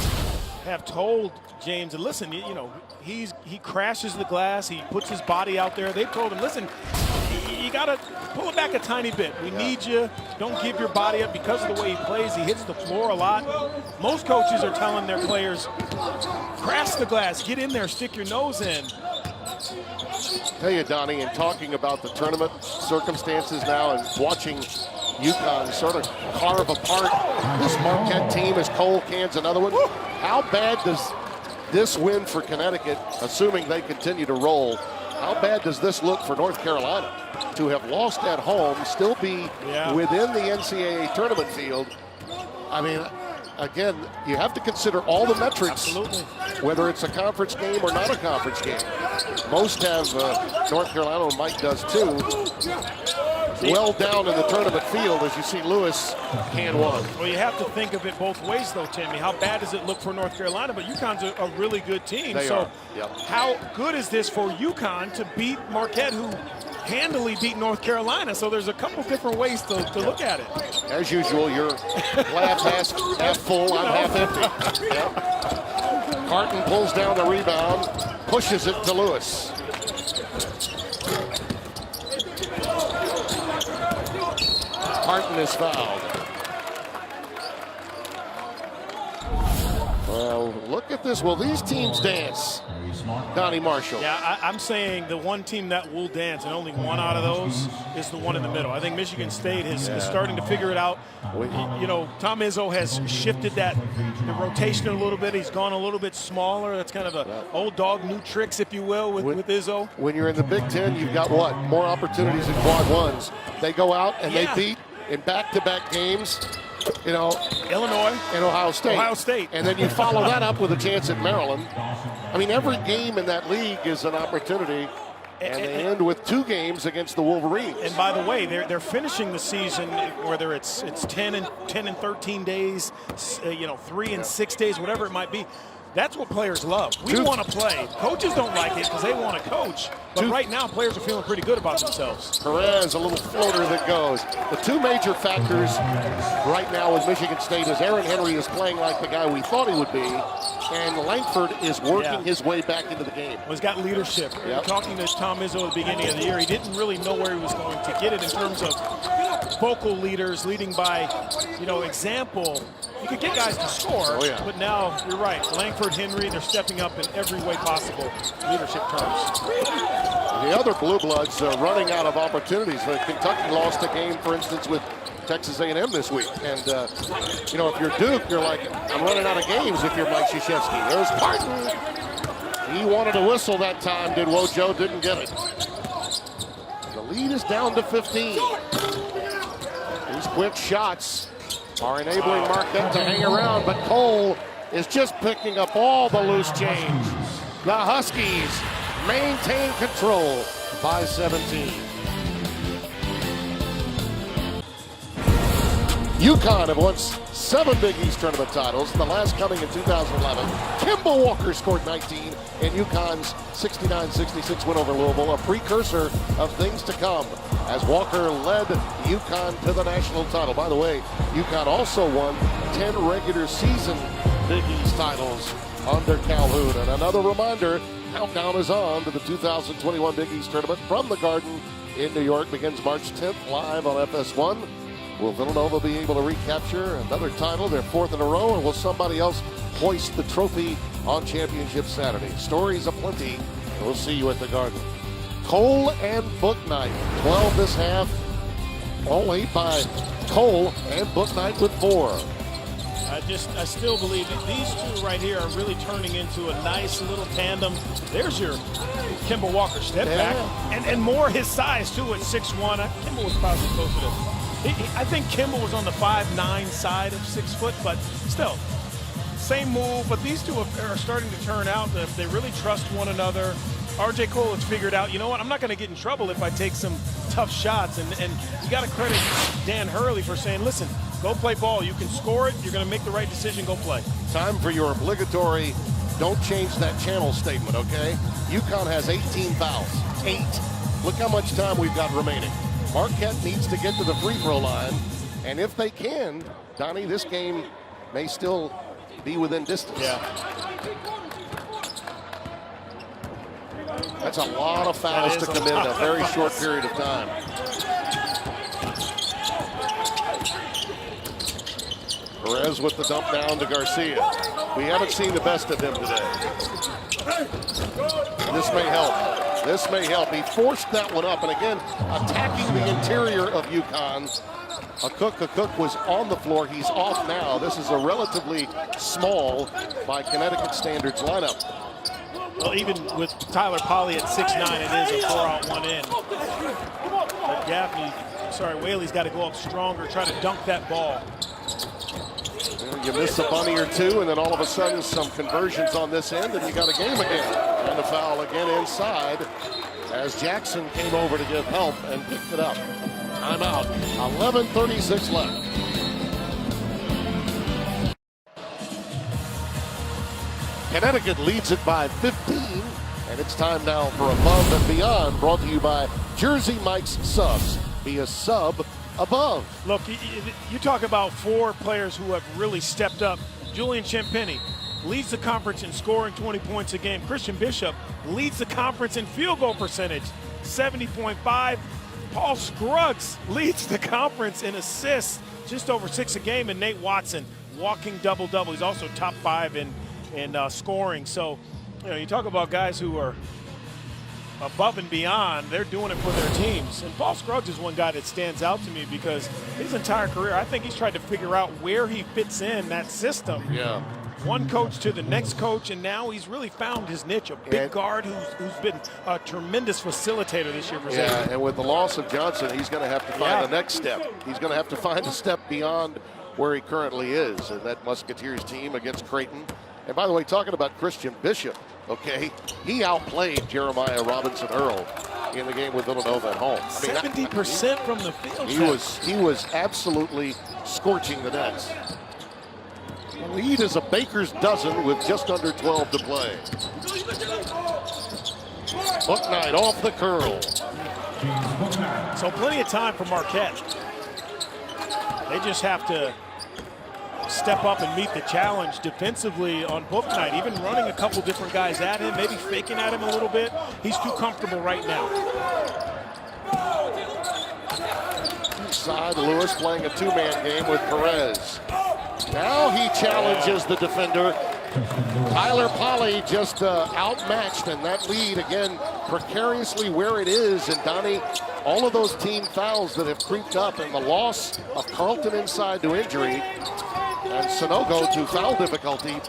have told James, listen, he crashes the glass, he puts his body out there. They've told him, listen, you got to pull it back a tiny bit. We need you. Don't give your body up. Because of the way he plays, he hits the floor a lot. Most coaches are telling their players, crash the glass, get in there, stick your nose in. Tell you, Donnie, in talking about the tournament circumstances now and watching UConn sort of carve apart this Marquette team as Cole cans another one. How bad does this win for Connecticut, assuming they continue to roll, how bad does this look for North Carolina to have lost at home, still be within the NCAA tournament field? I mean, again, you have to consider all the metrics, whether it's a conference game or not a conference game. Most have North Carolina, and Mike does too, well down in the tournament field as you see Lewis can one. Well, you have to think of it both ways, though, Timmy. How bad does it look for North Carolina? But UConn's a really good team. They so are. Yep. How good is this for UConn to beat Marquette, who handily beat North Carolina? So there's a couple different ways to look at it. As usual, your glass half full, I'm half empty. Yep. Carton pulls down the rebound, pushes it to Lewis. Carton is fouled. Well, look at this. Will these teams dance? Donnie Marshall. Yeah, I'm saying the one team that will dance, and only one out of those is the one in the middle. I think Michigan State is starting to figure it out. You know, Tom Izzo has shifted the rotation a little bit. He's gone a little bit smaller. That's kind of a old dog, new tricks, if you will, with Izzo. When you're in the Big Ten, you've got what? More opportunities in quad ones. They go out and they beat in back-to-back games, you know, Illinois and Ohio State. And then you follow that up with a chance at Maryland. I mean, every game in that league is an opportunity, and they end with 2 games against the Wolverines. And by the way, they're finishing the season, whether it's 10 and 13 days, 3 and 6 days, whatever it might be. That's what players love. We want to play. Coaches don't like it because they want to coach. But right now, players are feeling pretty good about themselves. Perez, a little floater that goes. The 2 major factors right now with Michigan State is Aaron Henry is playing like the guy we thought he would be, and Langford is working his way back into the game. Well, he's got leadership. Talking to Tom Izzo at the beginning of the year, he didn't really know where he was going to get it in terms of vocal leaders leading by, example. You could get guys to score, but now you're right. Langford, Henry, they're stepping up in every way possible, leadership terms. The other Blue Bloods running out of opportunities. Kentucky lost a game, for instance, with Texas A&M this week. And, if you're Duke, you're like, I'm running out of games if you're Mike Krzyzewski. There's Carton. He wanted a whistle that time, did Wojo, didn't get it. The lead is down to 15. These quick shots are enabling Marquette to hang around, but Cole is just picking up all the loose change. The Huskies maintain control by 17. UConn have won 7 Big East tournament titles, the last coming in 2011. Kemba Walker scored 19 in UConn's 69-66 win over Louisville, a precursor of things to come as Walker led UConn to the national title. By the way, UConn also won 10 regular season Big East titles under Calhoun. And another reminder, countdown is on to the 2021 Big East tournament from the Garden in New York. Begins March 10th live on FS1. Will Villanova be able to recapture another title, their 4th in a row, or will somebody else hoist the trophy on Championship Saturday? Stories aplenty. We'll see you at the Garden. Cole and Bouknight, 12 this half. All 8 by Cole and Bouknight with 4. I still believe that these 2 right here are really turning into a nice little tandem. There's your Kemba Walker step back. And more his size, too, at 6'1". Kemba was probably closer to... I think Kemba was on the 5'9" side of 6 foot, but still, same move. But these 2 are starting to turn out. They really trust one another. R.J. Cole has figured out, you know what, I'm not going to get in trouble if I take some tough shots. And you got to credit Dan Hurley for saying, listen, go play ball. You can score it. You're going to make the right decision. Go play. Time for your obligatory don't change that channel statement, okay? UConn has 18 fouls. 8. Look how much time we've got remaining. Marquette needs to get to the free throw line, and if they can, Donnie, this game may still be within distance. Yeah. That's a lot of fouls to commit in a very short period of time. Perez with the dump down to Garcia. We haven't seen the best of him today. This may help. This may help. He forced that one up, and again, attacking the interior of UConn. Akuk was on the floor. He's off now. This is a relatively small, by Connecticut standards, lineup. Well, even with Tyler Polley at 6'9", it is a 4-out, 1 in. But Gaffney, Whaley's got to go up stronger, try to dunk that ball. You miss a bunny or 2, and then all of a sudden some conversions on this end, and you got a game again. And a foul again inside as Jackson came over to give help and picked it up. Timeout. 11:36 left. Connecticut leads it by 15, and it's time now for Above and Beyond, brought to you by Jersey Mike's Subs. Be a sub above. Look, you talk about four players who have really stepped up. Julian Champagny leads the conference in scoring 20 points a game. Christian Bishop leads the conference in field goal percentage, 70.5. Paul Scruggs leads the conference in assists, just over 6 a game. And Nate Watson, walking double-double. He's also top 5 in scoring. So, you talk about guys who are above and beyond. They're doing it for their teams. And Paul Scruggs is one guy that stands out to me because his entire career, I think he's tried to figure out where he fits in that system. Yeah. One coach to the next coach, and now he's really found his niche, a big guard who's been a tremendous facilitator this year for Xavier. Yeah, and with the loss of Johnson, he's going to have to find the next step. He's going to have to find a step beyond where he currently is, and that Musketeers team against Creighton. And by the way, talking about Christian Bishop, okay, he outplayed Jeremiah Robinson Earl in the game with Villanova at home. 70% from the field. He was absolutely scorching the nets. The lead is a baker's dozen with just under 12 to play. Bouknight off the curl. So plenty of time for Marquette. They just have to step up and meet the challenge defensively on Bouknight, even running a couple different guys at him, maybe faking at him a little bit. He's too comfortable right now. Inside, Lewis playing a two-man game with Perez. Now he challenges the defender. Tyler Polley just outmatched, and that lead again precariously where it is. And Donnie, all of those team fouls that have creeped up and the loss of Carlton inside to injury and Sanogo to foul difficulty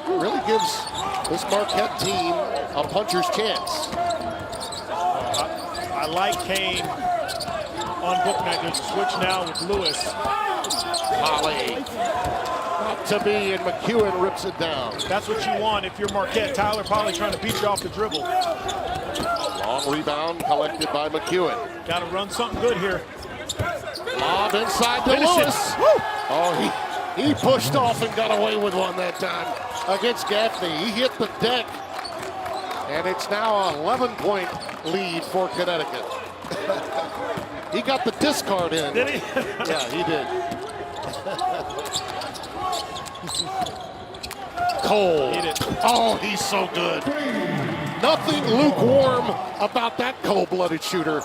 really gives this Marquette team a puncher's chance. I like Kane on Bouknight. There's a switch now with Lewis. Polley, not to be, and McEwen rips it down. That's what you want if you're Marquette. Tyler Polley trying to beat you off the dribble. Long rebound collected by McEwen. Got to run something good here. Lob inside to Lewis. Oh, he pushed off and got away with one that time against Gaffney. He hit the deck, and it's now an 11-point lead for Connecticut. He got the discard in. Did he? Yeah, he did. Cole. Oh, he's so good. Nothing lukewarm about that cold-blooded shooter.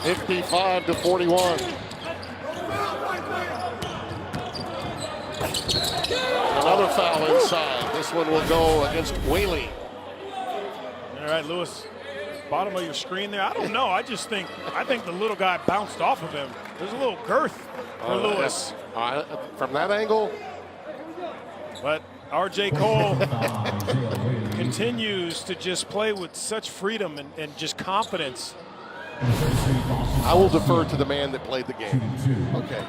(55-41). Another foul inside. This one will go against Whaley. All right, Lewis. Bottom of your screen there. I don't know. I think the little guy bounced off of him. There's a little girth for Lewis. From that angle. But R.J. Cole continues to just play with such freedom and just confidence. I will defer to the man that played the game. Okay.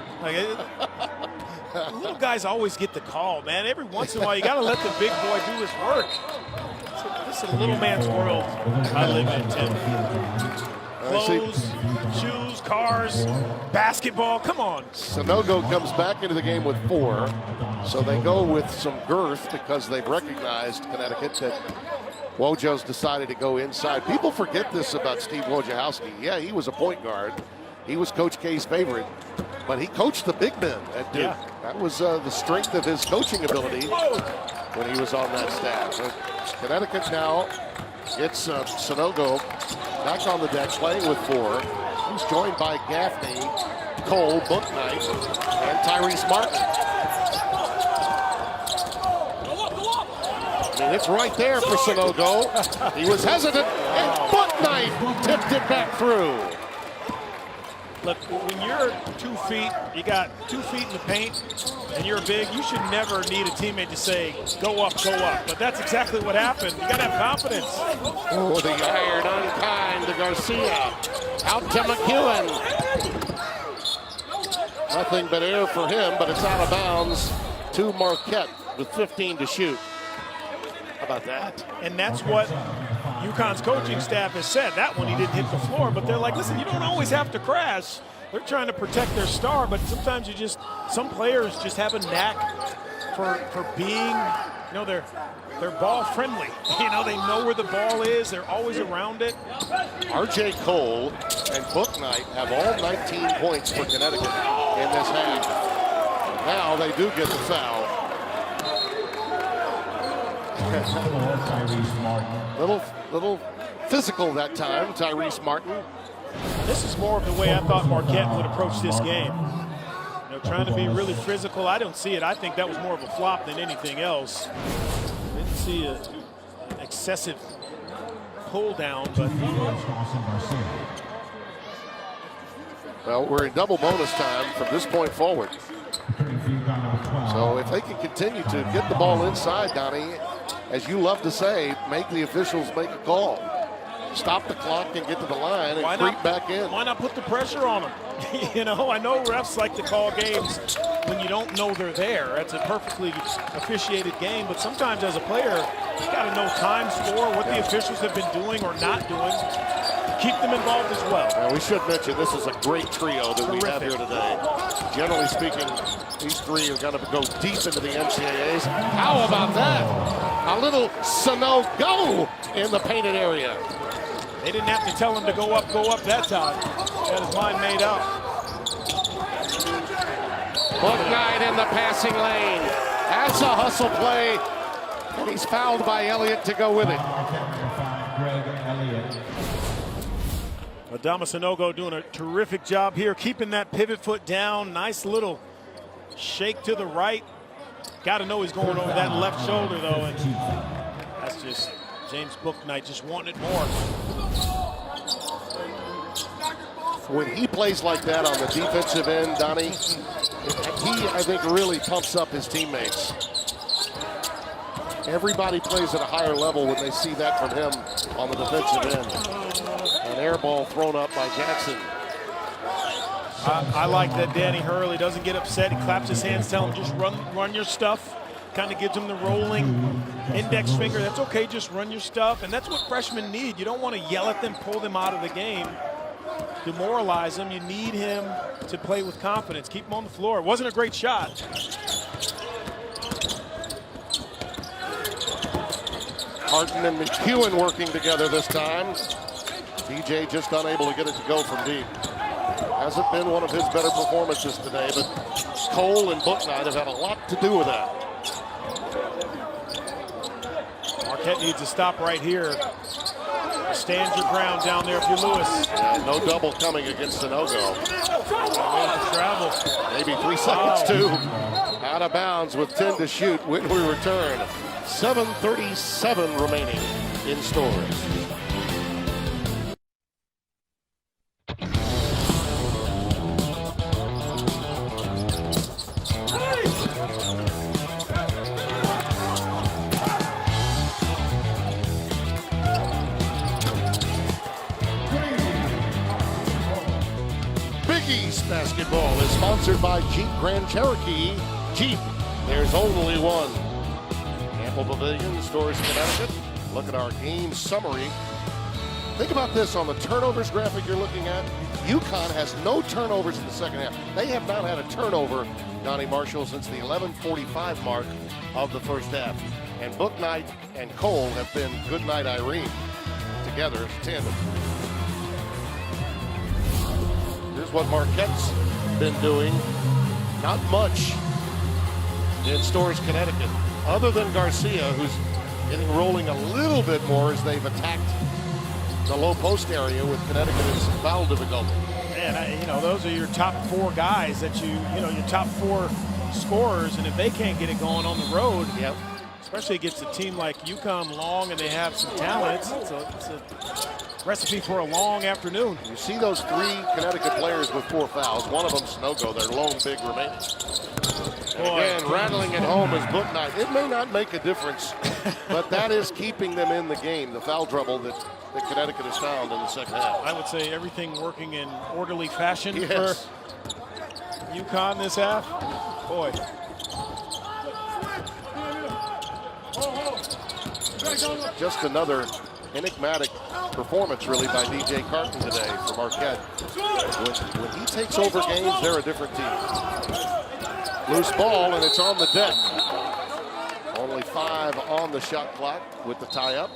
Little guys always get the call, man. Every once in a while, you got to let the big boy do his work. This is a little man's world I live in, Tim. Clothes, shoes, cars, basketball. Come on. Sanogo comes back into the game with 4. So they go with some girth because they've recognized, Connecticut, that Wojo's decided to go inside. People forget this about Steve Wojciechowski. Yeah, he was a point guard. He was Coach K's favorite, but he coached the big men at Duke. Yeah. That was the strength of his coaching ability when he was on that staff. So Connecticut now gets Sanogo back on the deck, playing with 4. He's joined by Gaffney, Cole, Bouknight, and Tyrese Martin. I mean, it's right there for Sanogo. He was hesitant, and Bouknight tipped it back through. Look, when you're 2 feet, you got 2 feet in the paint, and you're big, you should never need a teammate to say, go up, go up. But that's exactly what happened. You got to have confidence. Oh, the iron unkind to Garcia. Out to McEwen. Nothing but air for him, but it's out of bounds to Marquette with 15 to shoot. about that? And that's what UConn's coaching staff has said. That one he didn't hit the floor, but they're like, listen, you don't always have to crash. They're trying to protect their star, but sometimes some players just have a knack for being, they're ball friendly. They know where the ball is. They're always around it. R.J. Cole and Bouknight have all 19 points for Connecticut in this half. Now they do get the foul. little physical that time, Tyrese Martin. This is more of the way I thought Marquette would approach this game. Trying to be really physical. I don't see it. I think that was more of a flop than anything else. Didn't see an excessive pull down, but. Well, we're in double bonus time from this point forward. So if they can continue to get the ball inside, Donnie, as you love to say, make the officials make a call. Stop the clock and get to the line and creep back in. Why not put the pressure on them? I know refs like to call games when you don't know they're there. That's a perfectly officiated game, but sometimes as a player, you got to know time, score, what the officials have been doing or not doing. Keep them involved as well. Now, we should mention this is a great trio that we have here today. Generally speaking, these three are going to go deep into the NCAAs. How about that? A little Sano go in the painted area. They didn't have to tell him to go up that time. He had his mind made up. Bouknight in the passing lane. That's a hustle play. And he's fouled by Elliott to go with it. Adama Sanogo doing a terrific job here, keeping that pivot foot down. Nice little shake to the right. Got to know he's going over that left shoulder, though. And that's just James Bouknight just wanting it more. When he plays like that on the defensive end, Donnie, he, I think, really pumps up his teammates. Everybody plays at a higher level when they see that from him on the defensive end. An air ball thrown up by Jackson. I like that Danny Hurley doesn't get upset. He claps his hands, tell him just run your stuff. Kind of gives him the rolling index finger. That's okay, just run your stuff. And that's what freshmen need. You don't want to yell at them, pull them out of the game, demoralize them. You need him to play with confidence. Keep him on the floor. It wasn't a great shot. Harden and McEwen working together this time. DJ just unable to get it to go from deep. Hasn't been one of his better performances today, but Cole and Bouknight have had a lot to do with that. Marquette needs to stop right here. Stand your ground down there if you're Lewis. Yeah, no double coming against Sanogo. Travel. Maybe 3 seconds too. Out of bounds with 10 to shoot when we return. 7:37 remaining in Stores. Basketball is sponsored by Jeep Grand Cherokee. Jeep, there's only one. Ample Pavilion, Stores, Connecticut. Look at our game summary. Think about this on the turnovers graphic you're looking at. UConn has no turnovers in the second half. They have not had a turnover, Donnie Marshall, since the 11:45 mark of the first half. And Bouknight and Cole have been goodnight Irene together as tandem. Here's what Marquette's been doing. Not much in Stores, Connecticut, other than Garcia, who's getting rolling a little bit more as they've attacked the low post area with Connecticut's foul difficulty. Man, those are your top 4 guys that your top 4 scorers, and if they can't get it going on the road, especially against a team like UConn long and they have some talent, it's a recipe for a long afternoon. You see those 3 Connecticut players with 4 fouls. One of them Sanogo, their lone big remaining. Again, rattling it home is Bouknight. It may not make a difference, but that is keeping them in the game, the foul trouble that Connecticut has found in the second half. I would say everything working in orderly fashion for UConn this half. Boy. Just another enigmatic performance, really, by DJ Carton today for Marquette. When he takes over games, they're a different team. Loose ball, and it's on the deck. Only 5 on the shot clock with the tie-up.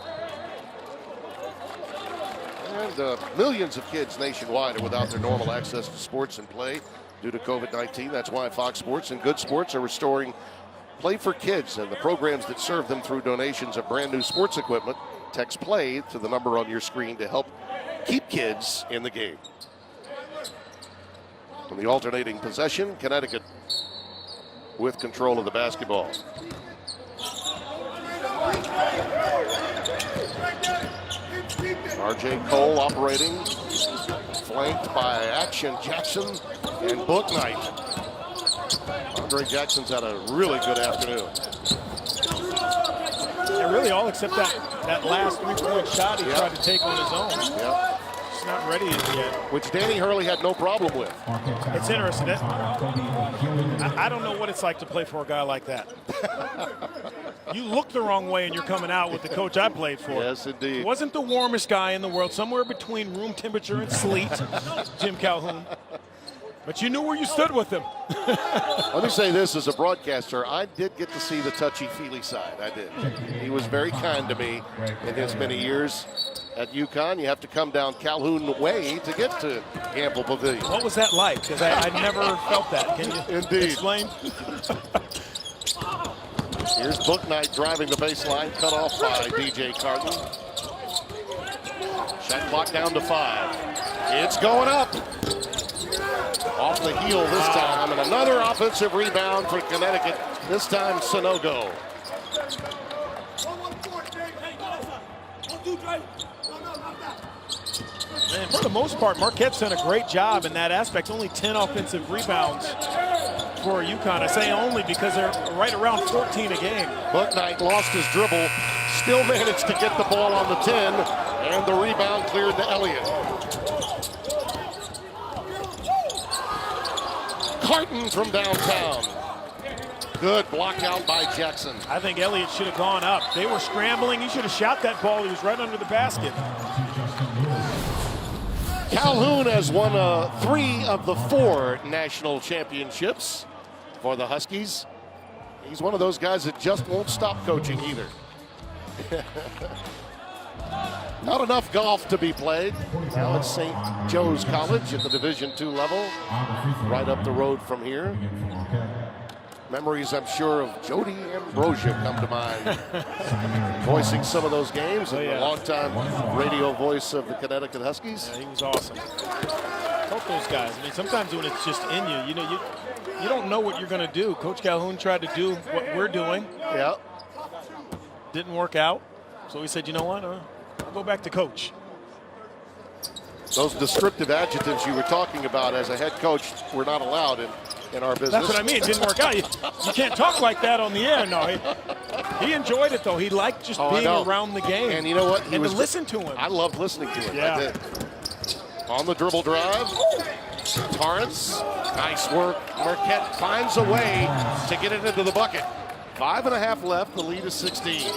And millions of kids nationwide are without their normal access to sports and play due to COVID-19. That's why Fox Sports and Good Sports are restoring Play for Kids and the programs that serve them through donations of brand new sports equipment. Text PLAY to the number on your screen to help keep kids in the game. On the alternating possession, Connecticut with control of the basketball. R.J. Cole operating, flanked by Action Jackson and Booknight. Andre Jackson's had a really good afternoon. Yeah, really all except that last three-point shot he tried to take on his own. Yep. It's not ready yet. Which Danny Hurley had no problem with. It's interesting. I don't know what it's like to play for a guy like that. You look the wrong way and you're coming out with the coach I played for. Yes, indeed. Wasn't the warmest guy in the world, somewhere between room temperature and sleet, Jim Calhoun. But you knew where you stood with him. Let me say this, as a broadcaster, I did get to see the touchy-feely side. I did. He was very kind to me in his many years at UConn. You have to come down Calhoun Way to get to Gamble Pavilion. What was that like? Because I never felt that. Can you explain? Here's Booknight driving the baseline, cut off by DJ Carton. Shot clock down to 5. It's going up. Off the heel this time, and another offensive rebound for Connecticut. This time, Sanogo. And for the most part, Marquette's done a great job in that aspect. Only 10 offensive rebounds for UConn. I say only because they're right around 14 a game. Booknight lost his dribble, still managed to get the ball on the 10, and the rebound cleared to Elliott. Carton from downtown. Good block out by Jackson. I think Elliott should have gone up. They were scrambling. He should have shot that ball. He was right under the basket. Calhoun has won 3 of the 4 national championships for the Huskies. He's one of those guys that just won't stop coaching either. Not enough golf to be played. Now it's St. Joe's College at the Division II level, right up the road from here. Memories, I'm sure, of Jody Ambrosia come to mind, voicing some of those games, and a longtime radio voice of the Connecticut Huskies. Yeah, he was awesome. Both those guys. I mean, sometimes when it's just in you, you don't know what you're going to do. Coach Calhoun tried to do what we're doing. Yeah. Didn't work out. So he said, you know what? I'll go back to coach. Those descriptive adjectives you were talking about as a head coach were not allowed in our business. That's what I mean. It didn't work out. You can't talk like that on the air. No, he enjoyed it, though. He liked just being around the game. And you know what? To listen to him. I loved listening to him. Yeah. I did. On the dribble drive, Torrance. Nice work. Marquette finds a way to get it into the bucket. 5.5 left. The lead is 16.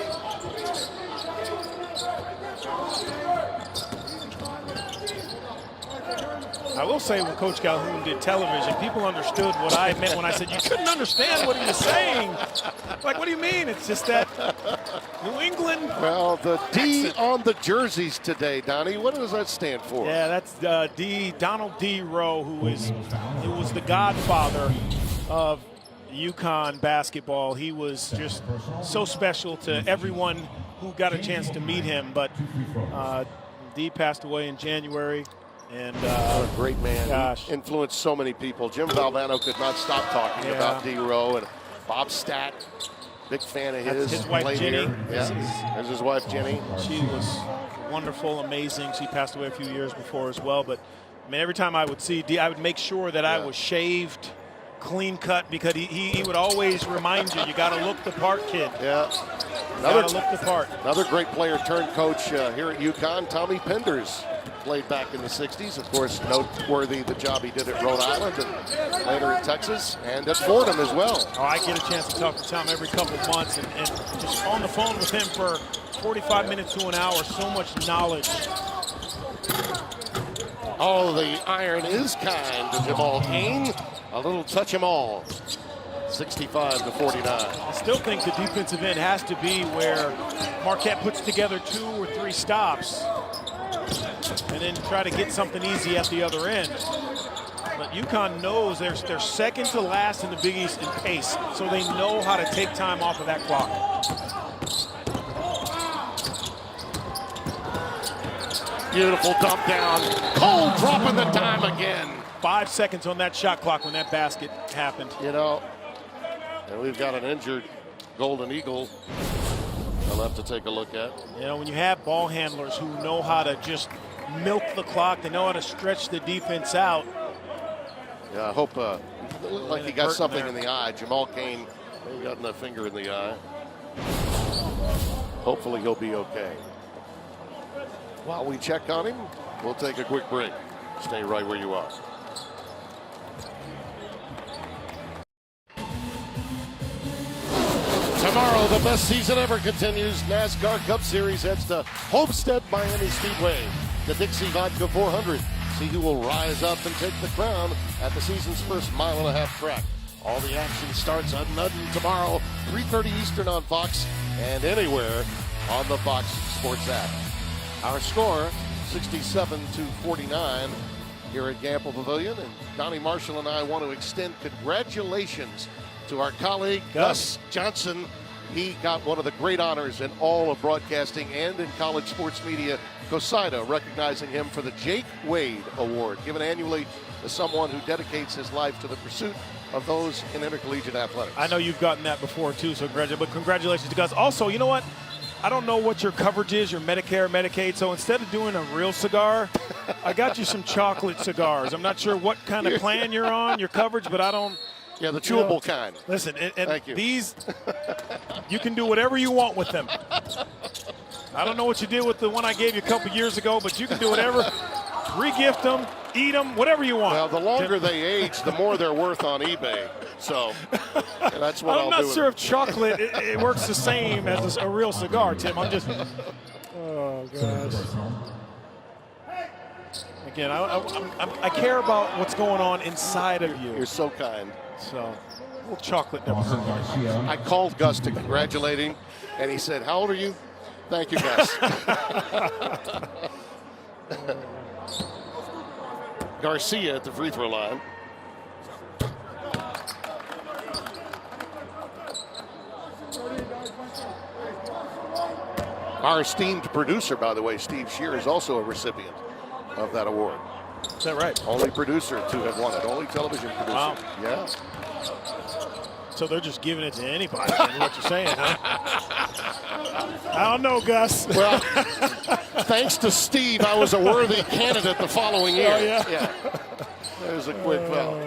I will say when Coach Calhoun did television, people understood what I meant when I said you couldn't understand what he was saying. Like, what do you mean? It's just that New England. Well, the D on the jerseys today, Donnie, what does that stand for? Yeah, that's Donald D. Rowe, who was the godfather of UConn basketball. He was just so special to everyone who got a chance to meet him. But D passed away in January. And what a great man. Gosh. He influenced so many people. Jim Valvano could not stop talking about D. Rowe, and Bob Stack, big fan of his. His wife Jenny. Yeah, there's his wife Jenny. She was wonderful, amazing. She passed away a few years before as well. But I mean, every time I would see D, I would make sure that I was shaved, clean cut, because he would always remind you got to look the part, kid. Yeah. Got to look the part. Another great player turned coach here at UConn, Tommy Penders. Played back in the 60s. Of course, noteworthy the job he did at Rhode Island and later in Texas and at Fordham as well. Oh, I get a chance to talk to Tom every couple of months and just on the phone with him for 45 minutes to an hour, so much knowledge. Oh, the iron is kind to Jamal Cain. A little touch 'em all. 65 to 49. I still think the defensive end has to be where Marquette puts together 2 or 3 stops and then try to get something easy at the other end. But UConn knows they're second to last in the Big East in pace, so they know how to take time off of that clock. Beautiful dump down. Cole dropping the dime again. 5 seconds on that shot clock when that basket happened. You know, and we've got an injured Golden Eagle I'll have to take a look at. You know, when you have ball handlers who know how to just milk the clock, they know how to stretch the defense out. Yeah, I hope it looked like he got something in the eye. Jamal Cain maybe gotten a finger in the eye. Hopefully he'll be okay. While we check on him, we'll take a quick break. Stay right where you are. Tomorrow, the best season ever continues. NASCAR Cup Series heads to Homestead Miami Speedway. The Dixie Vodka 400. See who will rise up and take the crown at the season's first mile-and-a-half track. All the action starts on Nudden tomorrow, 3:30 Eastern on Fox, and anywhere on the Fox Sports app. Our score, 67 to 49 here at Gamble Pavilion. And Donnie Marshall and I want to extend congratulations to our colleague, Gus Johnson. He got one of the great honors in all of broadcasting and in college sports media. COSIDA recognizing him for the Jake Wade Award, given annually to someone who dedicates his life to the pursuit of those in intercollegiate athletics. I know you've gotten that before too, so congratulations to Gus. Also, you know what? I don't know what your coverage is, your Medicare, Medicaid, so instead of doing a real cigar, I got you some chocolate cigars. I'm not sure what kind of plan you're on, your coverage, but I don't. Yeah, the chewable kind. Listen, and Thank you. These, you can do whatever you want with them. I don't know what you did with the one I gave you a couple years ago, but you can do whatever. Re-gift them, eat them, whatever you want. Well, the longer they age, the more they're worth on eBay. So that's what I'll do. I'm not sure if chocolate it works the same as a real cigar, Tim. I'm just. Oh gosh. Again, I care about what's going on inside of you. You're so kind. So, a little chocolate never hurt. I called Gus to congratulate him, and he said, "How old are you?" Thank you, Gus. Garcia at the free throw line. Our esteemed producer, by the way, Steve Shear, is also a recipient of that award. Is that right? Only producer to have won it. Only television producer. Wow. Yeah. So they're just giving it to anybody, is what you're saying, huh? I don't know, Gus. Well, thanks to Steve, I was a worthy candidate the following year. Oh, yeah? There's a quick foul.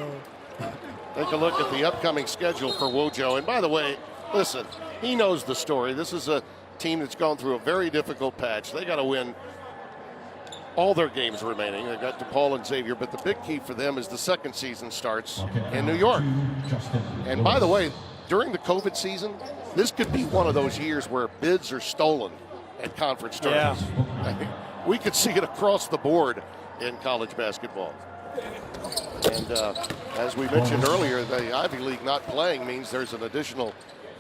Take a look at the upcoming schedule for Wojo. And by the way, listen, he knows the story. This is a team that's gone through a very difficult patch. They got to win all their games remaining. They've got DePaul and Xavier, but the big key for them is the second season starts in New York. And by the way, during the COVID season, this could be one of those years where bids are stolen at conference tournaments. Yeah. We could see it across the board in college basketball. And as we mentioned earlier, the Ivy League not playing means there's an additional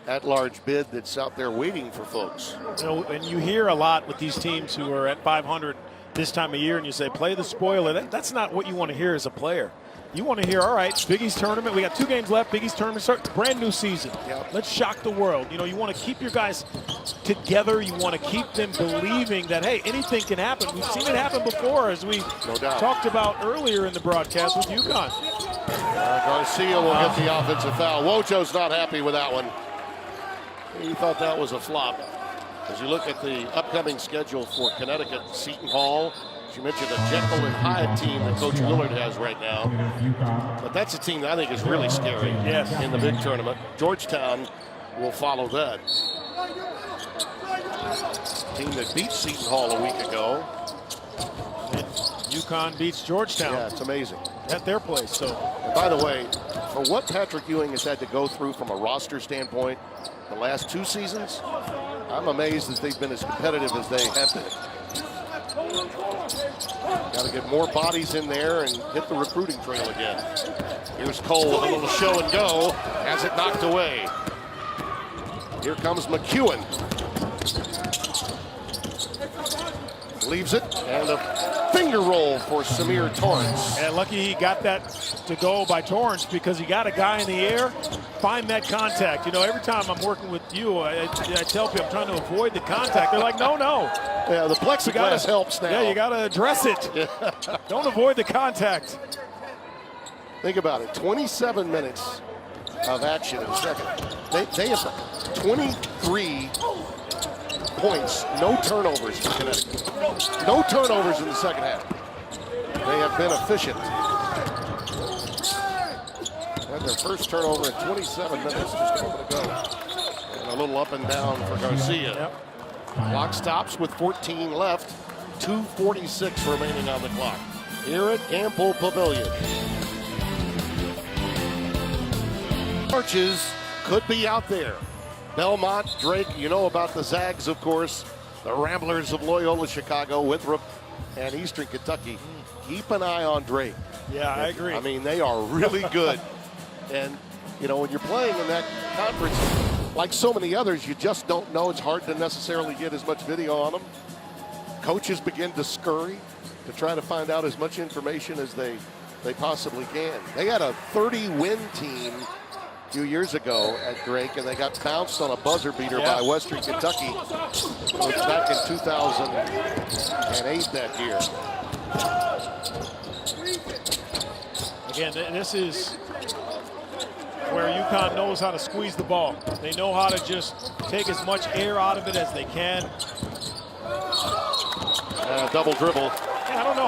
at-large bid that's out there waiting for folks. You know, and you hear a lot with these teams who are at 500 this time of year, and you say, play the spoiler. That's not what you want to hear as a player. You want to hear, all right, Big East tournament. We got 2 games left. Big East tournament start. Brand new season. Yep. Let's shock the world. You know, you want to keep your guys together. You want to keep them believing that, hey, anything can happen. We've seen it happen before, as we talked about earlier in the broadcast with UConn. Garcia will get the offensive foul. Wojo's not happy with that one. He thought that was a flop. As you look at the upcoming schedule for Connecticut, Seton Hall, as you mentioned, a Jekyll and Hyde team that Coach Willard has right now. But that's a team that I think is really scary in the big tournament. Georgetown will follow that. Team that beat Seton Hall a week ago. And UConn beats Georgetown. Yeah, it's amazing. At their place. So, and by the way, for what Patrick Ewing has had to go through from a roster standpoint the last 2 seasons, I'm amazed that they've been as competitive as they have been. Got to get more bodies in there and hit the recruiting trail again. Here's Cole with a little show and go. Has it knocked away. Here comes McEwen. Leaves it, and a finger roll for Samir Torrance. And lucky he got that to go by Torrance, because he got a guy in the air. Find that contact. You know, every time I'm working with you, I tell people I'm trying to avoid the contact. They're like, no. Yeah, the plexiglass helps now. Yeah, you got to address it. Yeah. Don't avoid the contact. Think about it, 27 minutes of action in the second. They have 23 points, no turnovers for Connecticut. No turnovers in the second half. They have been efficient. Had their first turnover in 27 minutes, just a moment ago. And a little up and down for Garcia. Yep. Clock stops with 14 left, 2:46 remaining on the clock. Here at Campbell Pavilion. Arches could be out there. Belmont, Drake, you know about the Zags, of course. The Ramblers of Loyola Chicago, Winthrop, and Eastern Kentucky. Keep an eye on Drake. Yeah, I agree. I mean, they are really good. And, you know, when you're playing in that conference, like so many others, you just don't know. It's hard to necessarily get as much video on them. Coaches begin to scurry to try to find out as much information as they possibly can. They had a 30-win team a few years ago at Drake, and they got bounced on a buzzer beater by Western Kentucky. It was back in 2008 that year. Again, this is where UConn knows how to squeeze the ball. They know how to just take as much air out of it as they can. Double dribble. Yeah, I don't know.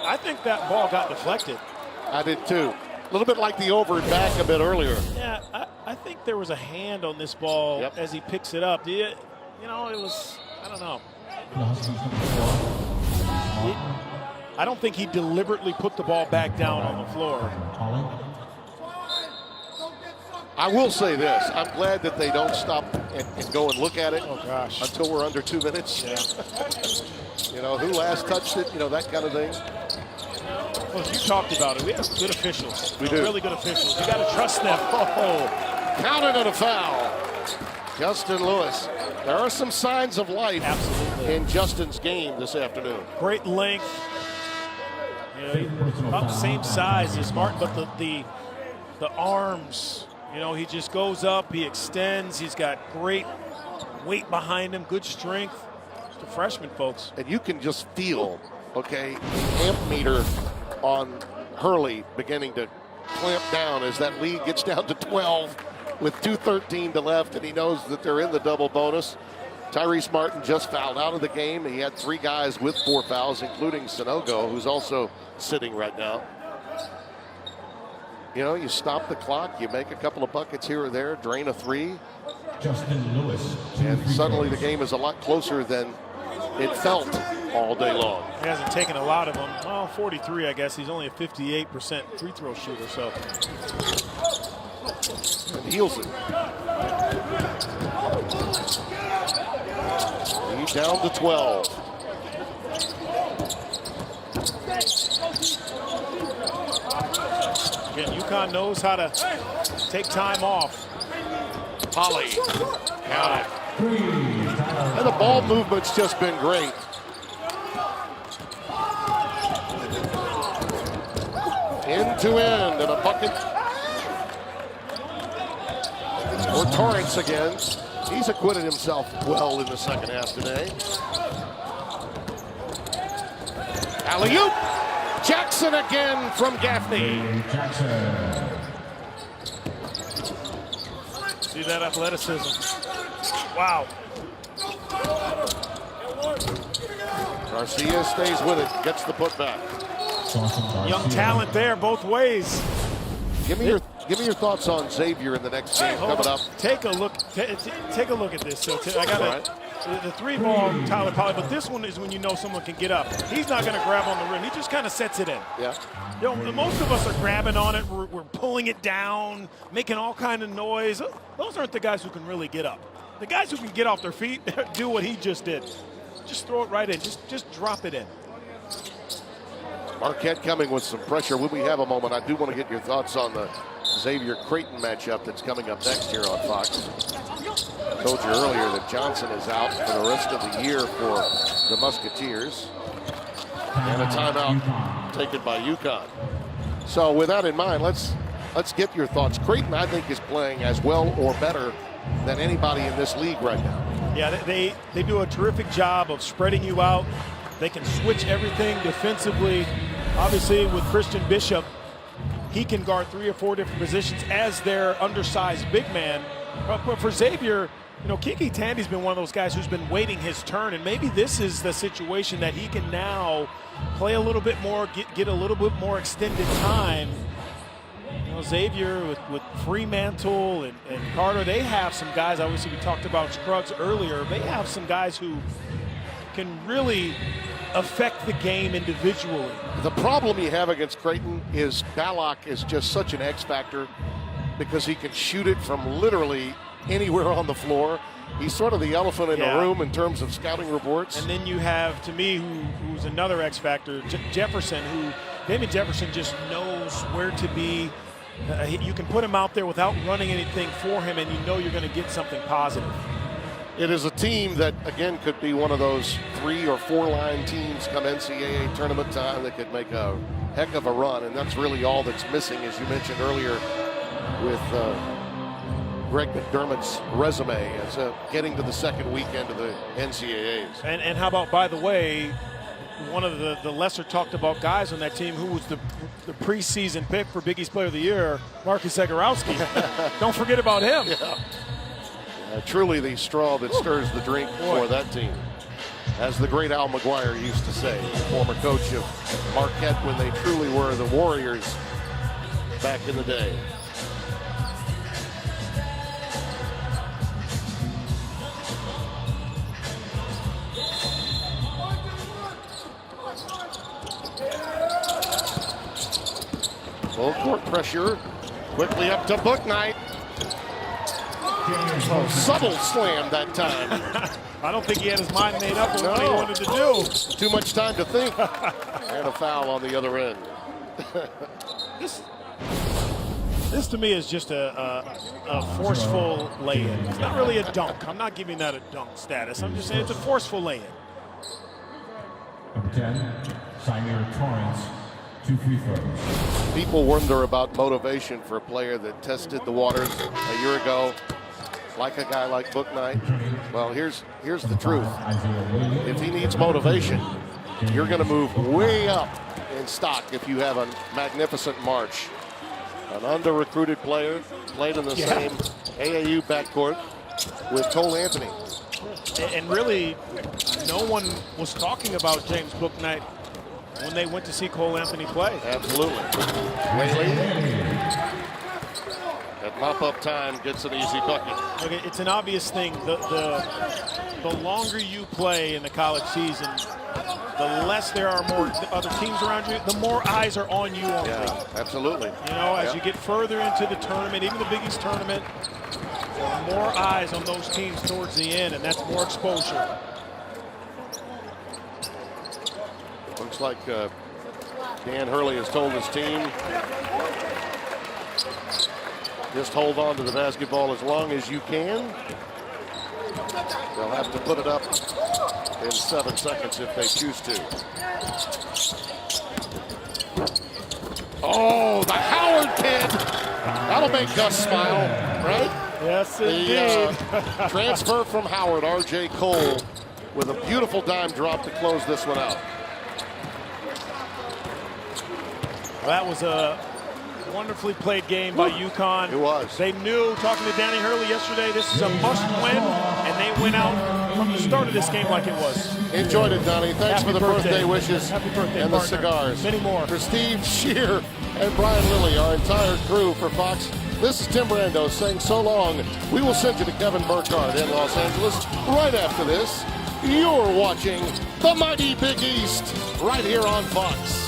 I think that ball got deflected. I did too. A little bit like the over and back a bit earlier. Yeah, I think there was a hand on this ball as he picks it up. You know, it was, I don't know. I don't think he deliberately put the ball back down on the floor. I will say this. I'm glad that they don't stop and go and look at it until we're under 2 minutes. Yeah. You know, who last touched it, you know, that kind of thing. Well, you talked about it. We have good officials. We do. Really good officials. You got to trust them. Counted on a foul. Justin Lewis. There are some signs of life in Justin's game this afternoon. Great length. You know, about the same size as Martin, but the arms. You know, he just goes up, he extends, he's got great weight behind him, good strength. Just a freshman, folks. And you can just feel, okay, the amp meter on Hurley beginning to clamp down as that lead gets down to 12 with 2:13 to left, and he knows that they're in the double bonus. Tyrese Martin just fouled out of the game. He had 3 guys with 4 fouls, including Sanogo, who's also sitting right now. You know, you stop the clock, you make a couple of buckets here or there, drain a 3. Justin Lewis. And suddenly the game is a lot closer than it felt all day long. He hasn't taken a lot of them. Well, 43, I guess. He's only a 58% free throw shooter, so. And heals it. Lead down to 12. Again, UConn knows how to take time off. Polly. Got it. And the ball movement's just been great. End to end and a bucket for Torrance again. He's acquitted himself well in the second half today. Alley-oop. Jackson again from Gaffney. See that athleticism. Wow. Garcia stays with it, gets the putback. Young talent there both ways. Give me your thoughts on Xavier in the next game coming up. Take a look. Take a look at this. So I got the 3-ball Tyler Polley, but this one is when you know someone can get up. He's not going to grab on the rim. He just kind of sets it in. Yeah. You know, most of us are grabbing on it. We're pulling it down, making all kind of noise. Those aren't the guys who can really get up. the guys who can get off their feet do what he just did. Just throw it right in. Just drop it in. Marquette coming with some pressure. When we have a moment, I do want to get your thoughts on the Xavier-Creighton matchup that's coming up next here on Fox. I told you earlier that Johnson is out for the rest of the year for the Musketeers. And a timeout taken by UConn. So with that in mind, let's get your thoughts. Creighton, I think, is playing as well or better than anybody in this league right now. Yeah, they do a terrific job of spreading you out. They can switch everything defensively. Obviously, with Christian Bishop, he can guard 3 or 4 different positions as their undersized big man. But for Xavier, you know, Kiki Tandy's been one of those guys who's been waiting his turn, and maybe this is the situation that he can now play a little bit more, get a little bit more extended time. You know, Xavier with Fremantle and Carter, they have some guys. Obviously, we talked about Scruggs earlier. They have some guys who can really affect the game individually. The problem you have against Creighton is Balak is just such an X factor because he can shoot it from literally anywhere on the floor. He's sort of the elephant in the room in terms of scouting reports. And then you have, to me, who's another X factor, Jefferson, Damon Jefferson just knows where to be. You can put him out there without running anything for him, and you know you're going to get something positive. It is a team that, again, could be one of those 3 or 4 line teams come NCAA tournament time that could make a heck of a run, and that's really all that's missing, as you mentioned earlier, with Greg McDermott's resume as getting to the second weekend of the NCAAs. And how about, by the way, one of the lesser talked about guys on that team, who was the preseason pick for Big East Player of the Year, Marcus Zagorowski. Don't forget about him. Yeah. Truly the straw that stirs the drink for that team. As the great Al McGuire used to say, former coach of Marquette when they truly were the Warriors back in the day. Full court pressure. Quickly up to Bouknight. Oh, subtle slam that time. I don't think he had his mind made up on what he wanted to do. Too much time to think. And a foul on the other end. This to me is just a forceful lay-in. It's not really a dunk. I'm not giving that a dunk status. I'm just saying it's a forceful lay-in. Number 10, Symir Torrance, 2 free throws. People wonder about motivation for a player that tested the waters a year ago, like a guy like Bouknight. Well, here's the truth. If he needs motivation, you're going to move way up in stock if you have a magnificent March. An under-recruited player, played in the same AAU backcourt with Cole Anthony. And really, no one was talking about James Bouknight when they went to see Cole Anthony play. Absolutely. Whaley, at pop-up time, gets an easy bucket. Okay, it's an obvious thing. The longer you play in the college season, the less there are more other teams around you, the more eyes are on you only. Yeah, absolutely. You know, as you get further into the tournament, even the Big East tournament, there are more eyes on those teams towards the end, and that's more exposure. Looks like Dan Hurley has told his team, just hold on to the basketball as long as you can. They'll have to put it up in 7 seconds if they choose to. Oh, the Howard kid. That'll make Gus smile, right? Yes, indeed. The transfer from Howard, R.J. Cole, with a beautiful dime drop to close this one out. That was a wonderfully played game by UConn. It was. They knew, talking to Danny Hurley yesterday, this is a must-win, and they went out from the start of this game like it was. Enjoyed it, Donnie. Thanks Happy for the birthday wishes. Happy birthday, and the partner. cigars. Many more. For Steve Shear and Brian Lilly, our entire crew for Fox, this is Tim Brando saying so long. We will send you to Kevin Burkhardt in Los Angeles right after this. You're watching the Mighty Big East right here on Fox.